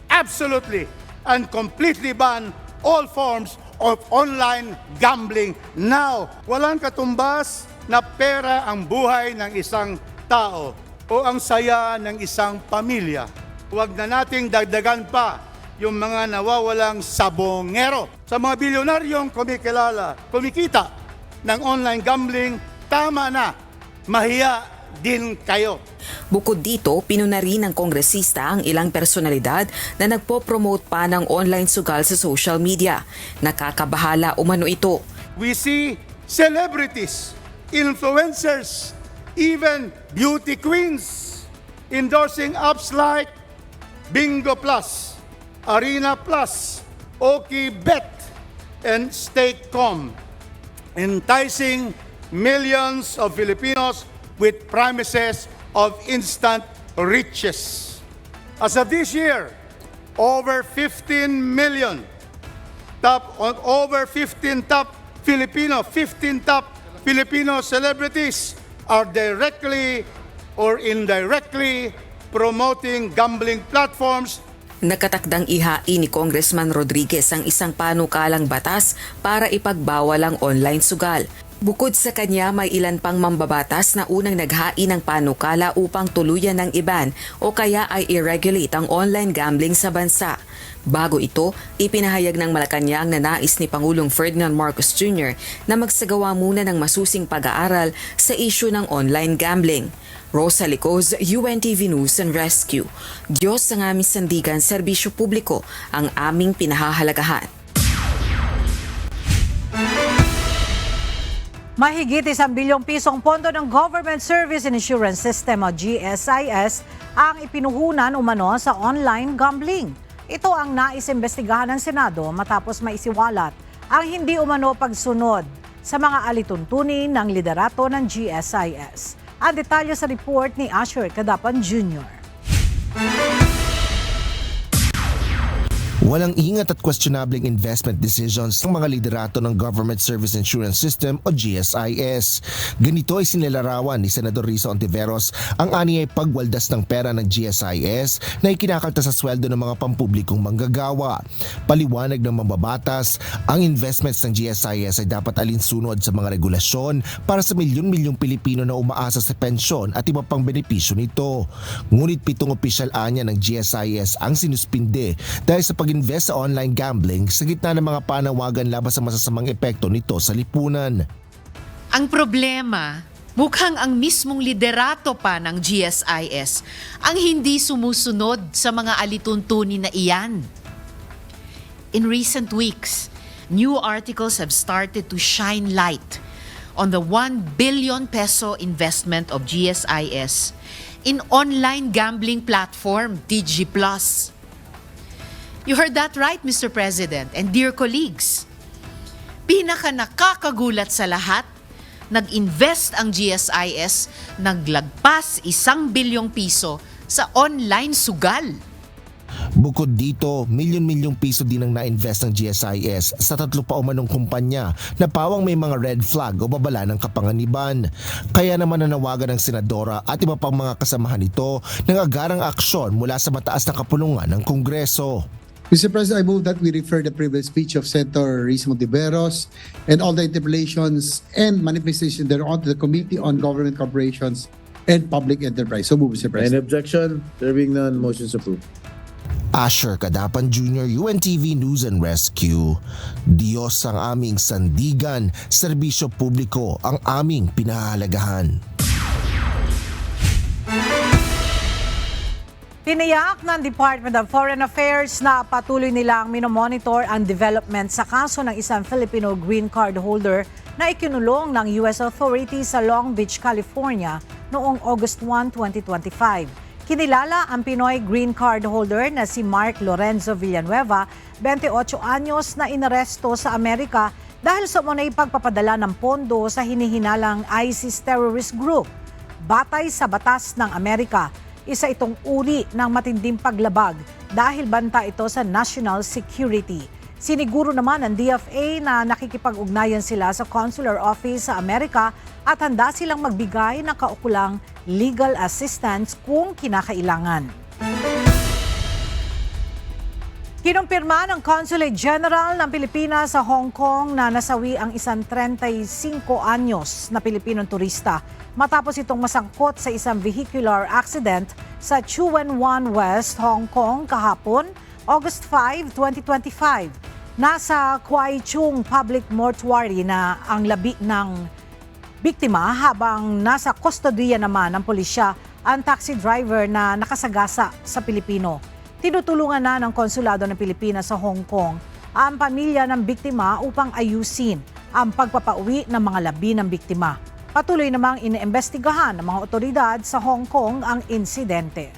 absolutely, and completely ban all forms of online gambling now. Walang katumbas na pera ang buhay ng isang tao o ang saya ng isang pamilya. Huwag na nating dagdagan pa yung mga nawawalang sabongero. Sa mga bilyonaryong kumikita ng online gambling, tama na. Mahiya din kayo. Bukod dito, pinuna rin ng kongresista ang ilang personalidad na nagpo-promote pa ng online sugal sa social media. Nakakabahala umano ito. We see celebrities, influencers, even beauty queens endorsing apps like Bingo Plus, Arena Plus, OkiBet, and StakeCom, enticing millions of Filipinos with promises of instant riches. As of this year, over 15 top 15 top Filipino celebrities are directly or indirectly promoting gambling platforms. Nakatakdang ihain ni Congressman Rodriguez ang isang panukalang batas para ipagbawal ang online sugal. Bukod sa kanya, may ilan pang mambabatas na unang naghain ng panukala upang tuluyan ng iban o kaya ay i-regulate ang online gambling sa bansa. Bago ito, ipinahayag ng Malacanang na nais ni Pangulong Ferdinand Marcos Jr. na magsagawa muna ng masusing pag-aaral sa isyu ng online gambling. Rosa Licoz, UNTV News and Rescue. Diyos ang aming sandigan, serbisyo publiko ang aming pinahahalagahan. Mahigit 1 bilyong pisong pondo ng Government Service and Insurance System o GSIS ang ipinuhunan umano sa online gambling. Ito ang nais-imbestigahan ng Senado matapos maisiwalat ang hindi umano pagsunod sa mga alituntunin ng liderato ng GSIS. Ang detalye sa report ni Asher Cadapan Jr. Walang ingat at questionableng investment decisions ng mga liderato ng Government Service Insurance System o GSIS. Ganito ay sinilarawan ni Senador Risa Ontiveros ang aniyay pagwaldas ng pera ng GSIS na ikinakalta sa sweldo ng mga pampublikong manggagawa. Paliwanag ng mambabatas, ang investments ng GSIS ay dapat alinsunod sa mga regulasyon para sa milyon-milyong Pilipino na umaasa sa pensyon at iba pang benepisyo nito. Ngunit 7 opisyal anya ng GSIS ang sinuspinde dahil sa pag-invest sa online gambling sa gitna ng mga panawagan laban sa masasamang epekto nito sa lipunan. Ang problema, mukhang ang mismong liderato pa ng GSIS ang hindi sumusunod sa mga alituntunin na iyan. In recent weeks, new articles have started to shine light on the 1 billion peso investment of GSIS in online gambling platform DG Plus. You heard that right, Mr. President and dear colleagues. Pinaka-nakakagulat sa lahat, nag-invest ang GSIS, naglagpas 1 bilyong piso sa online sugal. Bukod dito, milyon-milyong piso din ang na-invest ng GSIS sa 3 pa umanong kumpanya na pawang may mga red flag o babala ng kapanganiban. Kaya naman nanawagan ng Senadora at iba pang mga kasamahan nito ng agarang aksyon mula sa mataas na kapulungan ng Kongreso. Mr. President, I move that we refer the previous speech of Senator Risa Ontiveros and all the interpellations and manifestation thereon to the Committee on Government Corporations and Public Enterprise. So move, Mr. President. Any objection? There being none, motions approved. Asher Cadapan Jr., UNTV News and Rescue. Diyos ang aming sandigan, serbisyo publiko ang aming pinahahalagahan. Tiniyak ng Department of Foreign Affairs na patuloy nilang minomonitor ang development sa kaso ng isang Filipino green card holder na ikinulong ng US authorities sa Long Beach, California noong August 1, 2025. Kinilala ang Pinoy green card holder na si Mark Lorenzo Villanueva, 28 anyos na inaresto sa Amerika dahil sa umunay pagpapadala ng pondo sa hinihinalang ISIS terrorist group. Batay sa batas ng Amerika, isa itong uri ng matinding paglabag dahil banta ito sa national security. Siniguro naman ng DFA na nakikipag-ugnayan sila sa consular office sa Amerika at handa silang magbigay ng kaukulang legal assistance kung kinakailangan. Kinumpirma ng Consulate General ng Pilipinas sa Hong Kong na nasawi ang isang 35 anyos na Pilipinong turista matapos itong masangkot sa isang vehicular accident sa Tsuen Wan West, Hong Kong kahapon, August 5, 2025. Nasa Kwai Chung Public Mortuary na ang labi ng biktima habang nasa kustodiya naman ng pulisya ang taxi driver na nakasagasa sa Pilipino. Tinutulungan na ng Konsulado ng Pilipinas sa Hong Kong ang pamilya ng biktima upang ayusin ang pagpapauwi ng mga labi ng biktima. Patuloy namang iniimbestigahan ng mga otoridad sa Hong Kong ang insidente.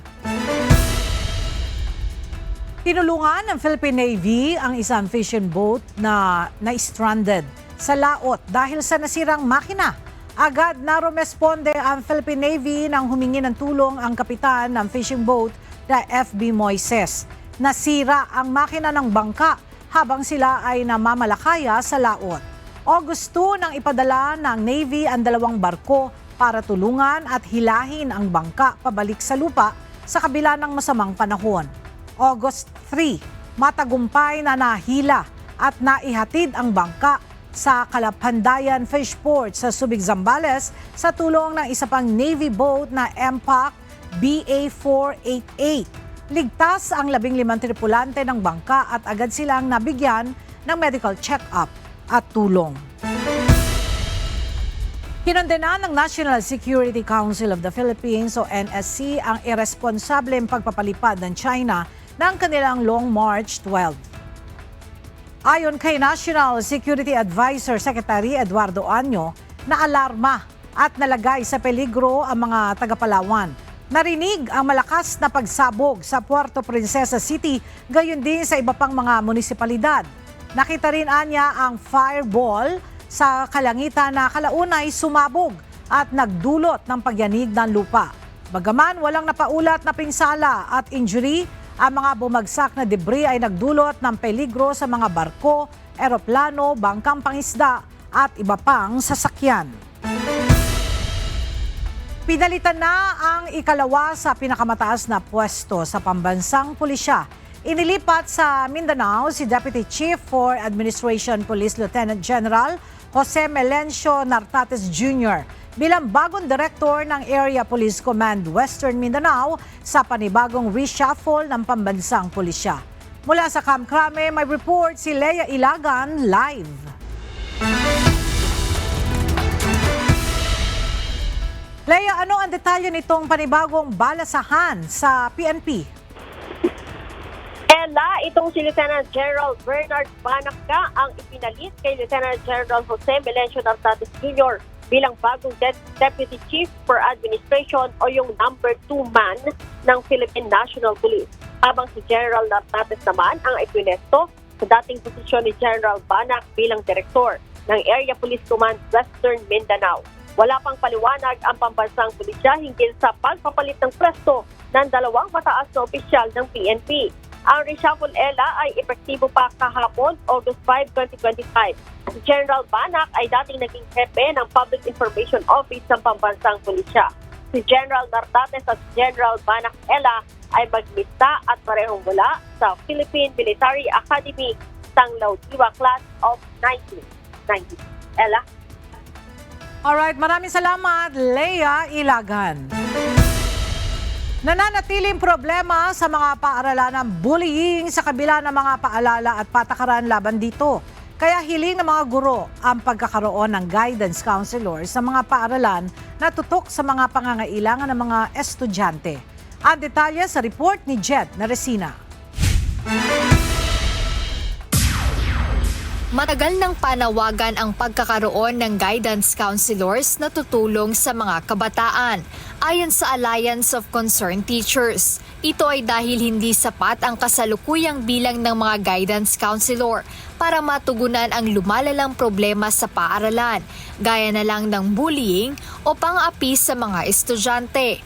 Tinulungan ng Philippine Navy ang isang fishing boat na stranded sa laot dahil sa nasirang makina. Agad na rumesponde ang Philippine Navy nang humingi ng tulong ang kapitan ng fishing boat na FB Moises. Nasira ang makina ng bangka habang sila ay namamalakaya sa laot. August 2 nang ipadala ng Navy ang 2 barko para tulungan at hilahin ang bangka pabalik sa lupa sa kabila ng masamang panahon. August 3, matagumpay na nahila at naihatid ang bangka sa Kalapandayan Fishport sa Subic, Zambales sa tulong ng isa pang Navy boat na MPAC BA-488. Ligtas ang 15 tripulante ng bangka at agad silang nabigyan ng medical check-up at tulong. Kinondena ng National Security Council of the Philippines o NSC ang irresponsableng pagpapalipad ng China ng kanilang Long March 12. Ayon kay National Security Advisor Secretary Eduardo Anyo, naalarma at nalagay sa peligro ang mga taga-Palawan. Narinig ang malakas na pagsabog sa Puerto Princesa City, gayon din sa iba pang mga munisipalidad. Nakita rin anya ang fireball sa kalangitan na kalaunay sumabog at nagdulot ng pagyanig ng lupa. Bagaman walang napaulat na pinsala at injury, ang mga bumagsak na debris ay nagdulot ng peligro sa mga barko, eroplano, bangkang pangisda at iba pang sasakyan. Pinalitan na ang ikalawa sa pinakamataas na pwesto sa pambansang pulisya. Inilipat sa Mindanao si Deputy Chief for Administration Police Lieutenant General Jose Melencio Nartates Jr. bilang bagong direktor ng Area Police Command Western Mindanao sa panibagong reshuffle ng pambansang pulisya. Mula sa Camp Crame, may report si Lea Ilagan live. Lea, ano ang detalye nitong panibagong balasahan sa PNP? Itong si Lieutenant General Bernard Banacca ang ipinalit kay Lieutenant General Jose Melencio Nartates Jr. bilang bagong Deputy Chief for Administration o yung number 2 man ng Philippine National Police. Habang si General Nartates naman ang ipwinesto sa dating posisyon ni General Banac bilang Direktor ng Area Police Command Western Mindanao. Wala pang paliwanag ang pambansang pulisya hinggil sa pagpapalit ng pwesto ng 2 mataas na opisyal ng PNP. Ang reshuffle ay epektibo pa kahapon, August 5, 2025. Si General Banac ay dating naging hepe ng Public Information Office ng pambansang pulisya. Si General Nartates at General Banac ay magmista at parehong mula sa Philippine Military Academy, Sanglao Diwa Class of 1990. Alright, maraming salamat, Lea Ilagan. Nananatiling problema sa mga paaralan ng bullying sa kabila ng mga paalala at patakaran laban dito. Kaya hiling ng mga guro ang pagkakaroon ng guidance counselor sa mga paaralan na tutok sa mga pangangailangan ng mga estudyante. Ang detalye sa report ni Jed Naresina. Matagal nang panawagan ang pagkakaroon ng guidance counselors na tutulong sa mga kabataan. Ayon sa Alliance of Concerned Teachers, ito ay dahil hindi sapat ang kasalukuyang bilang ng mga guidance counselor para matugunan ang lumalalang problema sa paaralan, gaya na lang ng bullying o pang-api sa mga estudyante.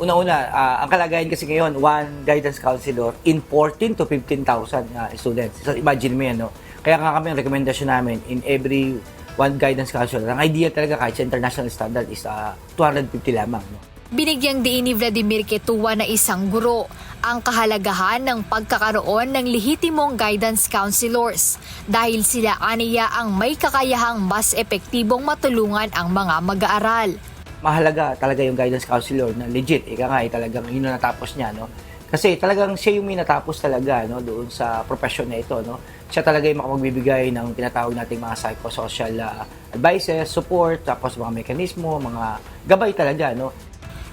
Una-una, ang kalagayan kasi ngayon, one guidance counselor in 14 to 15,000 students. So imagine mo yan, no? Kaya nga kami, ang rekomendasyon namin in every one guidance counselor, ang idea talaga kahit sa international standard is 250 lamang. No? Binigyang diin ni Vladimir Ketua na isang guro ang kahalagahan ng pagkakaroon ng lehitimong guidance counselors dahil sila aniya ang may kakayahang mas epektibong matulungan ang mga mag-aaral. Mahalaga talaga yung guidance counselor na legit, ika nga talagang yun na natapos niya, no? Kasi talagang siya yung may natapos talaga, no, doon sa profession na ito, no? Siya talaga yung makapagbibigay ng tinatawag nating mga psychosocial advices, support, tapos mga mekanismo, mga gabay talaga, no?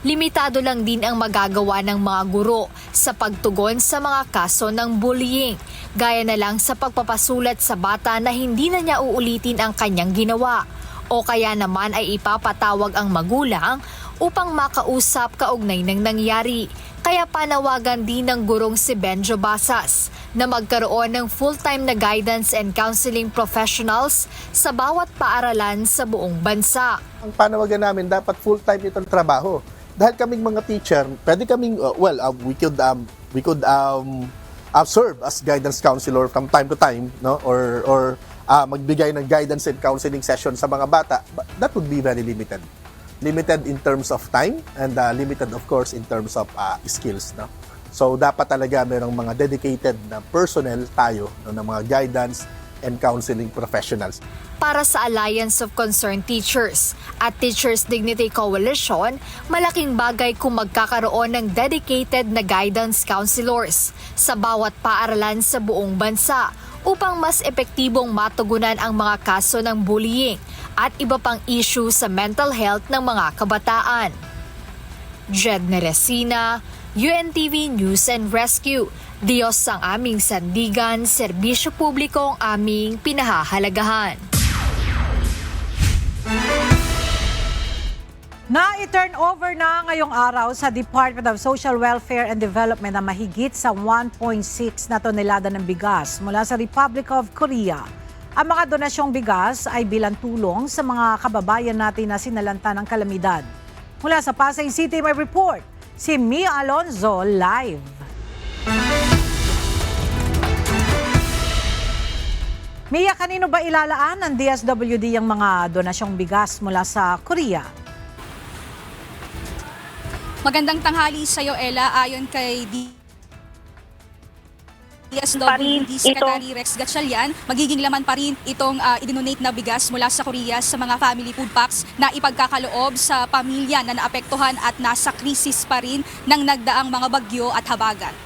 Limitado lang din ang magagawa ng mga guro sa pagtugon sa mga kaso ng bullying, gaya na lang sa pagpapasulat sa bata na hindi na niya uulitin ang kanyang ginawa, o kaya naman ay ipapatawag ang magulang upang makausap kaugnay ng nangyari. Kaya panawagan din ng gurong si Benjo Basas na magkaroon ng full-time na guidance and counseling professionals sa bawat paaralan sa buong bansa. Ang panawagan namin, dapat full-time itong trabaho. Dahil kaming mga teacher, pwede kaming, we could serve as guidance counselor from time to time, no? Or magbigay ng guidance and counseling session sa mga bata, that would be very limited. Limited in terms of time and limited of course in terms of skills. No? So dapat talaga mayroong mga dedicated na personnel tayo, no, ng mga guidance and counseling professionals. Para sa Alliance of Concerned Teachers at Teachers Dignity Coalition, malaking bagay kung magkakaroon ng dedicated na guidance counselors sa bawat paaralan sa buong bansa upang mas epektibong matugunan ang mga kaso ng bullying at iba pang issue sa mental health ng mga kabataan. Jed Neresina, UNTV News and Rescue. Diyos ang aming sandigan, serbisyo publiko ang aming pinahahalagahan. Na-turn over na ngayong araw sa Department of Social Welfare and Development na mahigit sa 1.6 na tonelada ng bigas mula sa Republic of Korea. Ang mga donasyong bigas ay bilang tulong sa mga kababayan natin na sinalanta ng kalamidad. Mula sa Pasay City may report si Mia Alonzo live. Mia, kanino ba ilalaan ng DSWD ang mga donasyong bigas mula sa Korea? Magandang tanghali sa iyo, Ella. Ayon kay DSWD Secretary Rex Gatchalian, magiging laman pa rin itong idinonate na bigas mula sa Korea sa mga family food packs na ipagkakaloob sa pamilya na naapektuhan at nasa krisis pa rin ng nagdaang mga bagyo at habagat.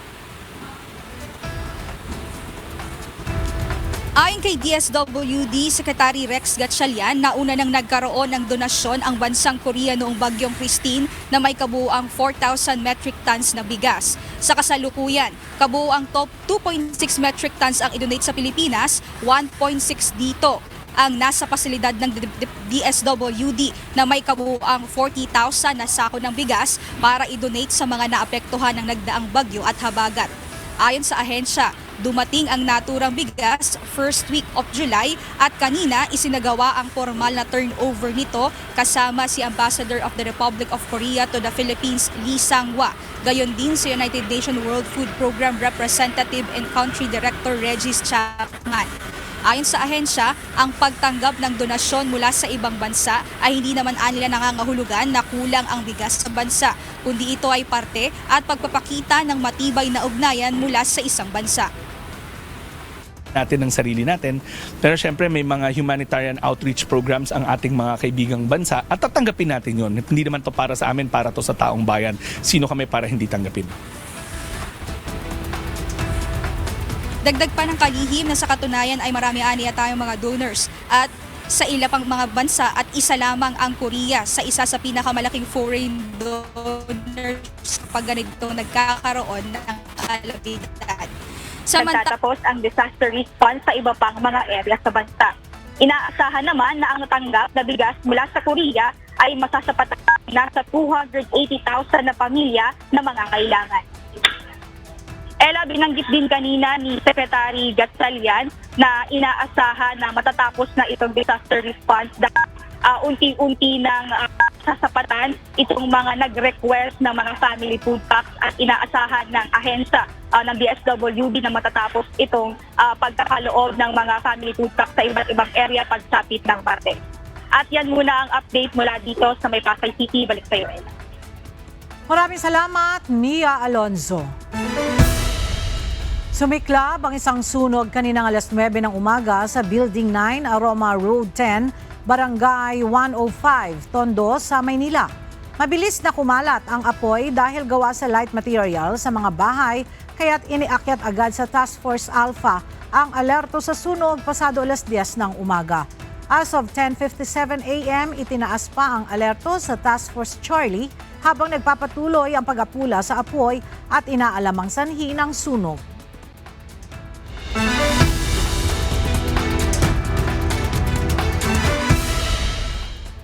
Ayon kay DSWD Secretary Rex Gatchalian, nauna nang nagkaroon ng donasyon ang bansang Korea noong bagyong Christine na may kabuuang 4,000 metric tons na bigas. Sa kasalukuyan, kabuuang 2.6 metric tons ang idonate sa Pilipinas, 1.6 dito ang nasa pasilidad ng DSWD na may kabuuang 40,000 na sako ng bigas para idonate sa mga naapektuhan ng nagdaang bagyo at habagat. Ayon sa ahensya, dumating ang naturang bigas first week of July at kanina isinagawa ang formal na turnover nito kasama si Ambassador of the Republic of Korea to the Philippines, Lee Sang-hwa. Gayon din si United Nations World Food Program Representative and Country Director Regis Chapman. Ayon sa ahensya, ang pagtanggap ng donasyon mula sa ibang bansa ay hindi naman nila nangangahulugan na kulang ang bigas sa bansa, kundi ito ay parte at pagpapakita ng matibay na ugnayan mula sa isang bansa. Natin ng sarili natin, pero syempre may mga humanitarian outreach programs ang ating mga kaibigang bansa at tatanggapin natin yon. Hindi naman to para sa amin, para to sa taong bayan. Sino kami para hindi tanggapin? Dagdag pa ng kalihim na sa katunayan ay marami-ani tayong mga donors at sa ilang pang mga bansa at isa lamang ang Korea sa isa sa pinakamalaking foreign donors pag ganito nagkakaroon ng kalamidad. Nagtatapos ang disaster response sa iba pang mga area sa bansa. Inaasahan naman na ang natanggap na bigas mula sa Korea ay masasapat na sa 280,000 na pamilya na mga kailangan. Ella, binanggit din kanina ni Secretary Gatchalian na inaasahan na matatapos na itong disaster response dahil unti-unti ng sasapatan itong mga nag-request ng mga family food packs at inaasahan ng ahensya ng DSWD na matatapos itong pagkakaloob ng mga family food packs sa iba't ibang area pagsapit ng Martes. At yan muna ang update mula dito sa may Pasay City. Balik sa iyo, Ella. Maraming salamat, Mia Alonzo. Sumiklab ang isang sunog kaninang alas 9 ng umaga sa Building 9, Aroma Road 10, Barangay 105, Tondo sa Maynila. Mabilis na kumalat ang apoy dahil gawa sa light material sa mga bahay, kaya't iniakyat agad sa Task Force Alpha ang alerto sa sunog pasado alas 10 ng umaga. As of 10:57 a.m., itinaas pa ang alerto sa Task Force Charlie habang nagpapatuloy ang pag-apula sa apoy at inaalamang sanhi ng sunog.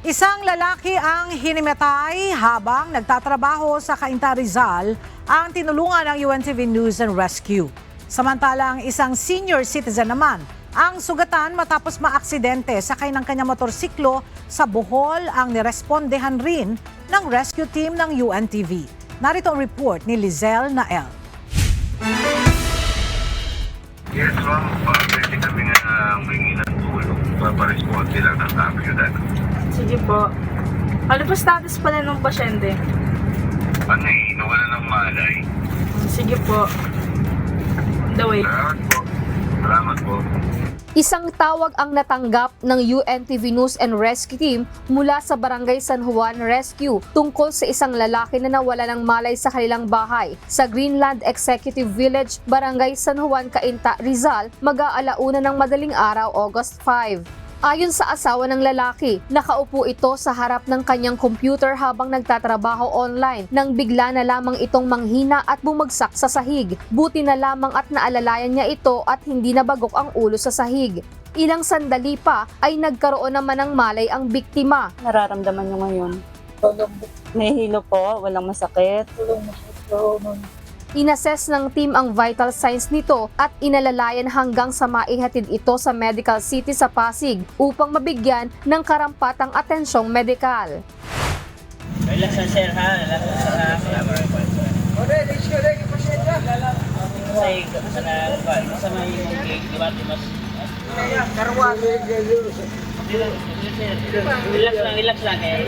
Isang lalaki ang hinimatay habang nagtatrabaho sa Cainta, Rizal ang tinulungan ng UNTV News and Rescue. Samantalang isang senior citizen naman ang sugatan matapos maaksidente sakay ng kanyang motorsiklo sa Bohol ang nirespondehan rin ng rescue team ng UNTV. Narito ang report ni Lizelle Nael. Yes, ma'am. Pwede kami nga humingi ng tulong magpaparesponde lang ng kapiudan. Sige po. Ano po status pala ng pasyente? Ano nawala ng malay. Sige po. On the way. Salamat po. Isang tawag ang natanggap ng UNTV News and Rescue Team mula sa Barangay San Juan Rescue tungkol sa isang lalaki na nawala ng malay sa kanilang bahay sa Greenland Executive Village, Barangay San Juan, Cainta, Rizal, mag-aalauna ng madaling araw, August 5. Ayon sa asawa ng lalaki, nakaupo ito sa harap ng kanyang computer habang nagtatrabaho online nang bigla na lamang itong manghina at bumagsak sa sahig. Buti na lamang at naalalayan niya ito at hindi nabagok ang ulo sa sahig. Ilang sandali pa ay nagkaroon naman ng malay ang biktima. Nararamdaman nyo ngayon? Nahihilo po, walang masakit. Inassess ng team ang vital signs nito at inalalayan hanggang sa maihatid ito sa Medical City sa Pasig upang mabigyan ng karampatang atensyong medikal. Relax na sir ha, relax na sir ha. Sa may gate, di ba? Relax lang eh.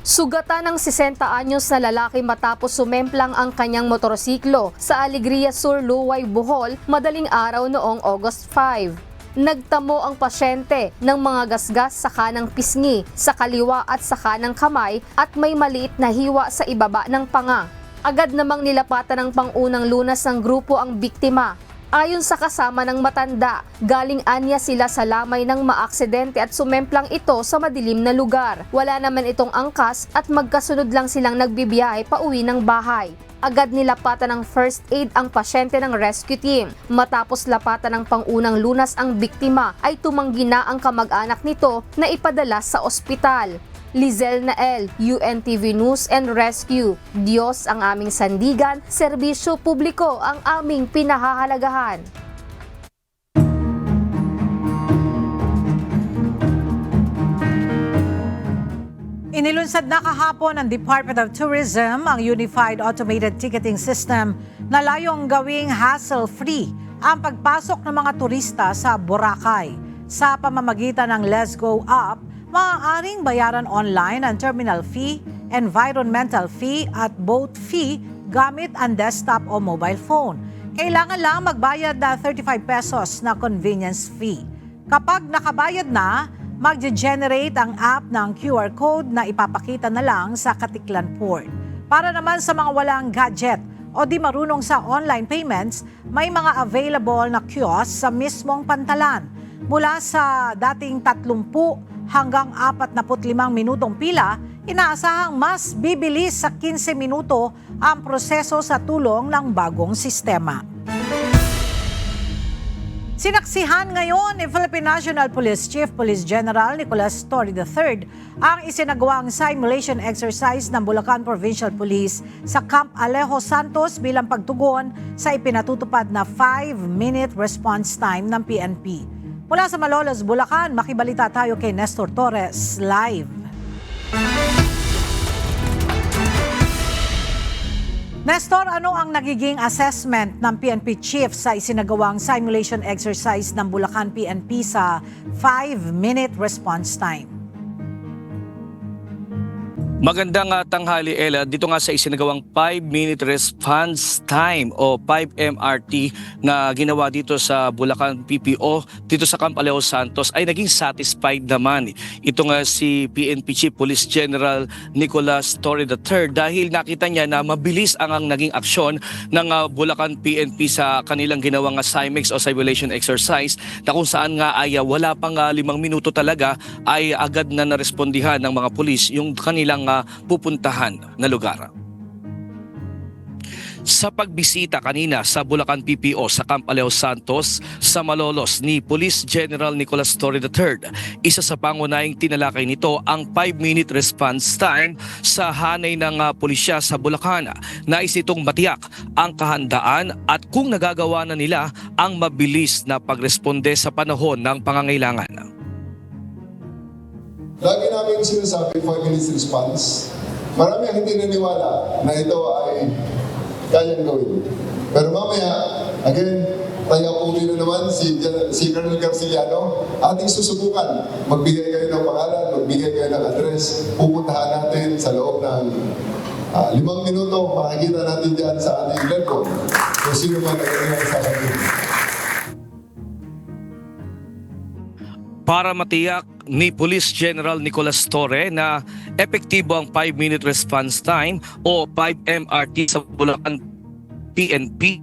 Sugatan ng 60 anyos na lalaki matapos sumemplang ang kanyang motorsiklo sa Alegria Sur, Luway, Bohol, madaling araw noong August 5. Nagtamo ang pasyente ng mga gasgas sa kanang pisngi, sa kaliwa at sa kanang kamay at may maliit na hiwa sa ibaba ng panga. Agad namang nilapatan ng pangunang lunas ng grupo ang biktima. Ayon sa kasama ng matanda, galing anya sila sa lamay ng maaksidente at sumemplang ito sa madilim na lugar. Wala naman itong angkas at magkasunod lang silang nagbibiyahe pauwi ng bahay. Agad nilapatan ng first aid ang pasyente ng rescue team. Matapos lapatan ng pangunang lunas ang biktima ay tumanggi na ang kamag-anak nito na ipadala sa ospital. Lizel Nael, UNTV News and Rescue. Diyos ang aming sandigan, serbisyo publiko ang aming pinahahalagahan. Inilunsad na kahapon ng Department of Tourism ang Unified Automated Ticketing System na layong gawing hassle-free ang pagpasok ng mga turista sa Boracay. Sa pamamagitan ng Let's Go Up, maaaring bayaran online ang terminal fee, environmental fee at boat fee gamit ang desktop o mobile phone. Kailangan lang magbayad na 35 pesos na convenience fee. Kapag nakabayad na, mag-generate ang app ng QR code na ipapakita na lang sa Katiklan Port. Para naman sa mga walang gadget o di marunong sa online payments, may mga available na kiosk sa mismong pantalan. Mula sa dating 30 hanggang 45 minutong pila, inaasahang mas bibilis sa 15 minuto ang proseso sa tulong ng bagong sistema. Sinaksihan ngayon ni Philippine National Police Chief Police General Nicolas Torre III ang isinagawang simulation exercise ng Bulacan Provincial Police sa Camp Alejo Santos bilang pagtugon sa ipinatutupad na 5-minute response time ng PNP. Mula sa Malolos, Bulacan, makibalita tayo kay Nestor Torres live. Nestor, ano ang nagiging assessment ng PNP Chief sa isinagawang simulation exercise ng Bulacan PNP sa 5-minute response time? Magandang tanghali, Ella. Dito nga sa isinagawang 5-minute response time o 5MRT na ginawa dito sa Bulacan PPO, dito sa Camp Alejo Santos, ay naging satisfied naman. Ito nga si PNP Chief Police General Nicolas Torre III dahil nakita niya na mabilis ang naging aksyon ng Bulacan PNP sa kanilang ginawang SIMEX o simulation exercise na kung saan nga ay wala pang 5 minuto talaga ay agad na narespondihan ng mga pulis yung kanilang pupuntahan na lugar. Sa pagbisita kanina sa Bulacan PPO sa Camp Alejo Santos sa Malolos ni Police General Nicolas Torre III, isa sa pangunahing tinalakay nito ang 5-minute response time sa hanay ng pulisya sa Bulacan. Nais itong matiyak ang kahandaan at kung nagagawa na nila ang mabilis na pagresponde sa panahon ng pangangailangan. Lagi namin sinasabi 5 minutes response. Marami ang hindi naniwala na ito ay kayang gawin. Pero mamaya, again, Kaya po na naman si Colonel Garciliano, ating susubukan. Magbigay kayo ng pangalan, magbigay kayo ng address. Pupuntahan natin sa loob ng 5 minuto, makikita natin dyan sa ating LEDCON kung sino man ang sasabihin. Para matiyak ni Police General Nicolas Torre na epektibo ang 5-minute response time o 5 MRT sa Bulacan PNP,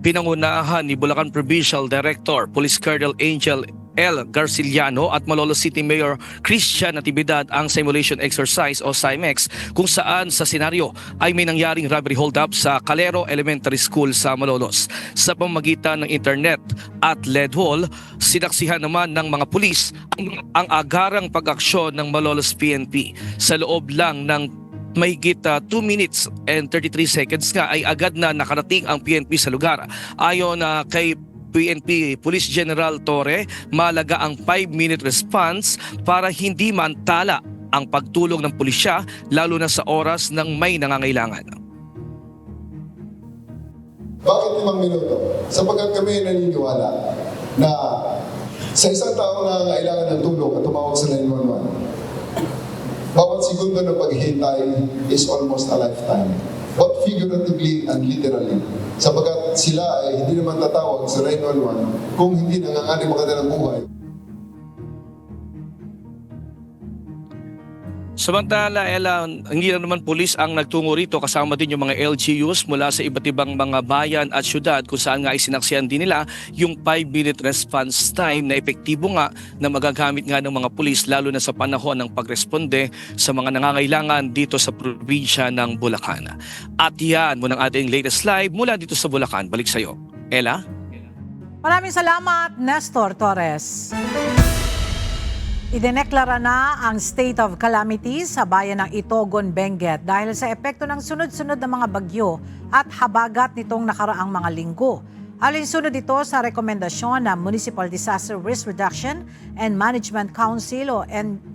pinangunahan ni Bulacan Provincial Director Police Colonel Angel L. Garciliano at Malolos City Mayor Christian Natividad ang simulation exercise o SIMEX kung saan sa senaryo ay may nangyaring robbery hold-up sa Calero Elementary School sa Malolos. Sa pamamagitan ng internet at LED wall, sinaksihan naman ng mga pulis ang agarang pag-aksyon ng Malolos PNP. Sa loob lang ng mahigit 2 minutes and 33 seconds nga ay agad na nakarating ang PNP sa lugar. Ayon kay PNP Police General Torre, malaga ang 5-minute response para hindi maantala ang pagtulong ng pulisya lalo na sa oras ng may nangangailangan. Bakit 5 minuto? Sapagkat kami naniniwala na sa isang tao na kailangan ng tulong at tumawag sa 911, bawat segundo ng paghihintay is almost a lifetime. But figuratively and literally, sapagkat sila ay hindi naman tatawag sa 911 kung hindi nanganganib ang kanilang buhay. Samantala, Ella, hindi na naman pulis ang nagtungo rito, kasama din yung mga LGUs mula sa iba't ibang mga bayan at syudad kung saan nga isinaksihan din nila yung 5-minute response time na epektibo nga na magagamit nga ng mga pulis lalo na sa panahon ng pagresponde sa mga nangangailangan dito sa probinsya ng Bulacan. At yan muna ang ating latest live mula dito sa Bulacan. Balik sa iyo, Ella. Maraming salamat, Nestor Torres. Idineklara na ang state of calamity sa bayan ng Itogon, Benguet dahil sa epekto ng sunod-sunod na mga bagyo at habagat nitong nakaraang mga linggo. Alinsunod ito sa rekomendasyon ng Municipal Disaster Risk Reduction and Management Council o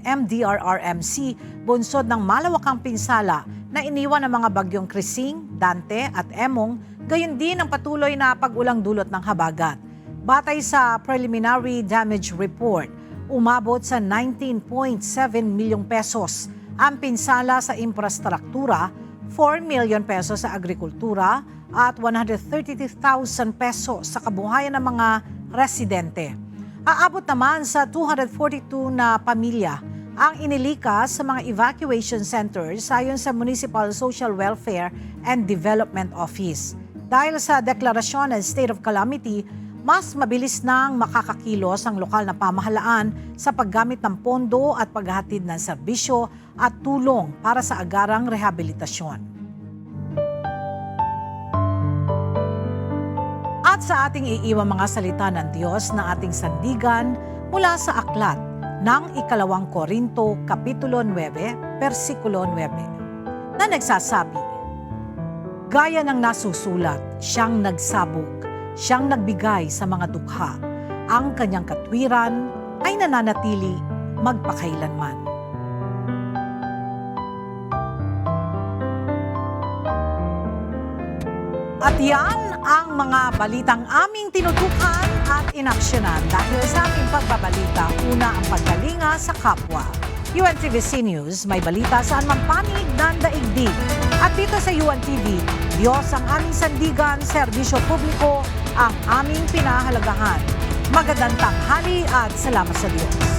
MDRRMC, bunsod ng malawakang pinsala na iniwan ng mga bagyong Krising, Dante at Emong, gayon din ang patuloy na pag-ulang dulot ng habagat. Batay sa preliminary damage report, umabot sa 19.7 milyong pesos ang pinsala sa infrastruktura, 4 milyon pesos sa agrikultura at 132,000 pesos sa kabuhayan ng mga residente. Aabot naman sa 242 na pamilya ang inilikas sa mga evacuation centers ayon sa Municipal Social Welfare and Development Office. Dahil sa deklarasyon ng state of calamity, mas mabilis nang makakakilos ang lokal na pamahalaan sa paggamit ng pondo at paghahatid ng serbisyo at tulong para sa agarang rehabilitasyon. At sa ating iiwang mga salita ng Diyos na ating sandigan mula sa aklat ng 2 Korinto, Kapitulo 9, Versikulo 9, na nagsasabi, "Gaya ng nasusulat, siyang nagsabog, siyang nagbigay sa mga dukha. Ang kanyang katwiran ay nananatili magpakailanman." At yan ang mga balitang aming tinutukan at inaksyonan dahil sa aming pagbabalita. Una, ang pagkalinga sa kapwa. UNTVC News, may balita saan man panig ng daigdig. At dito sa UNTV, Diyos ang aming sandigan, serbisyo publiko ang aming pinahalagahan. Magandang tanghali at salamat sa Diyos.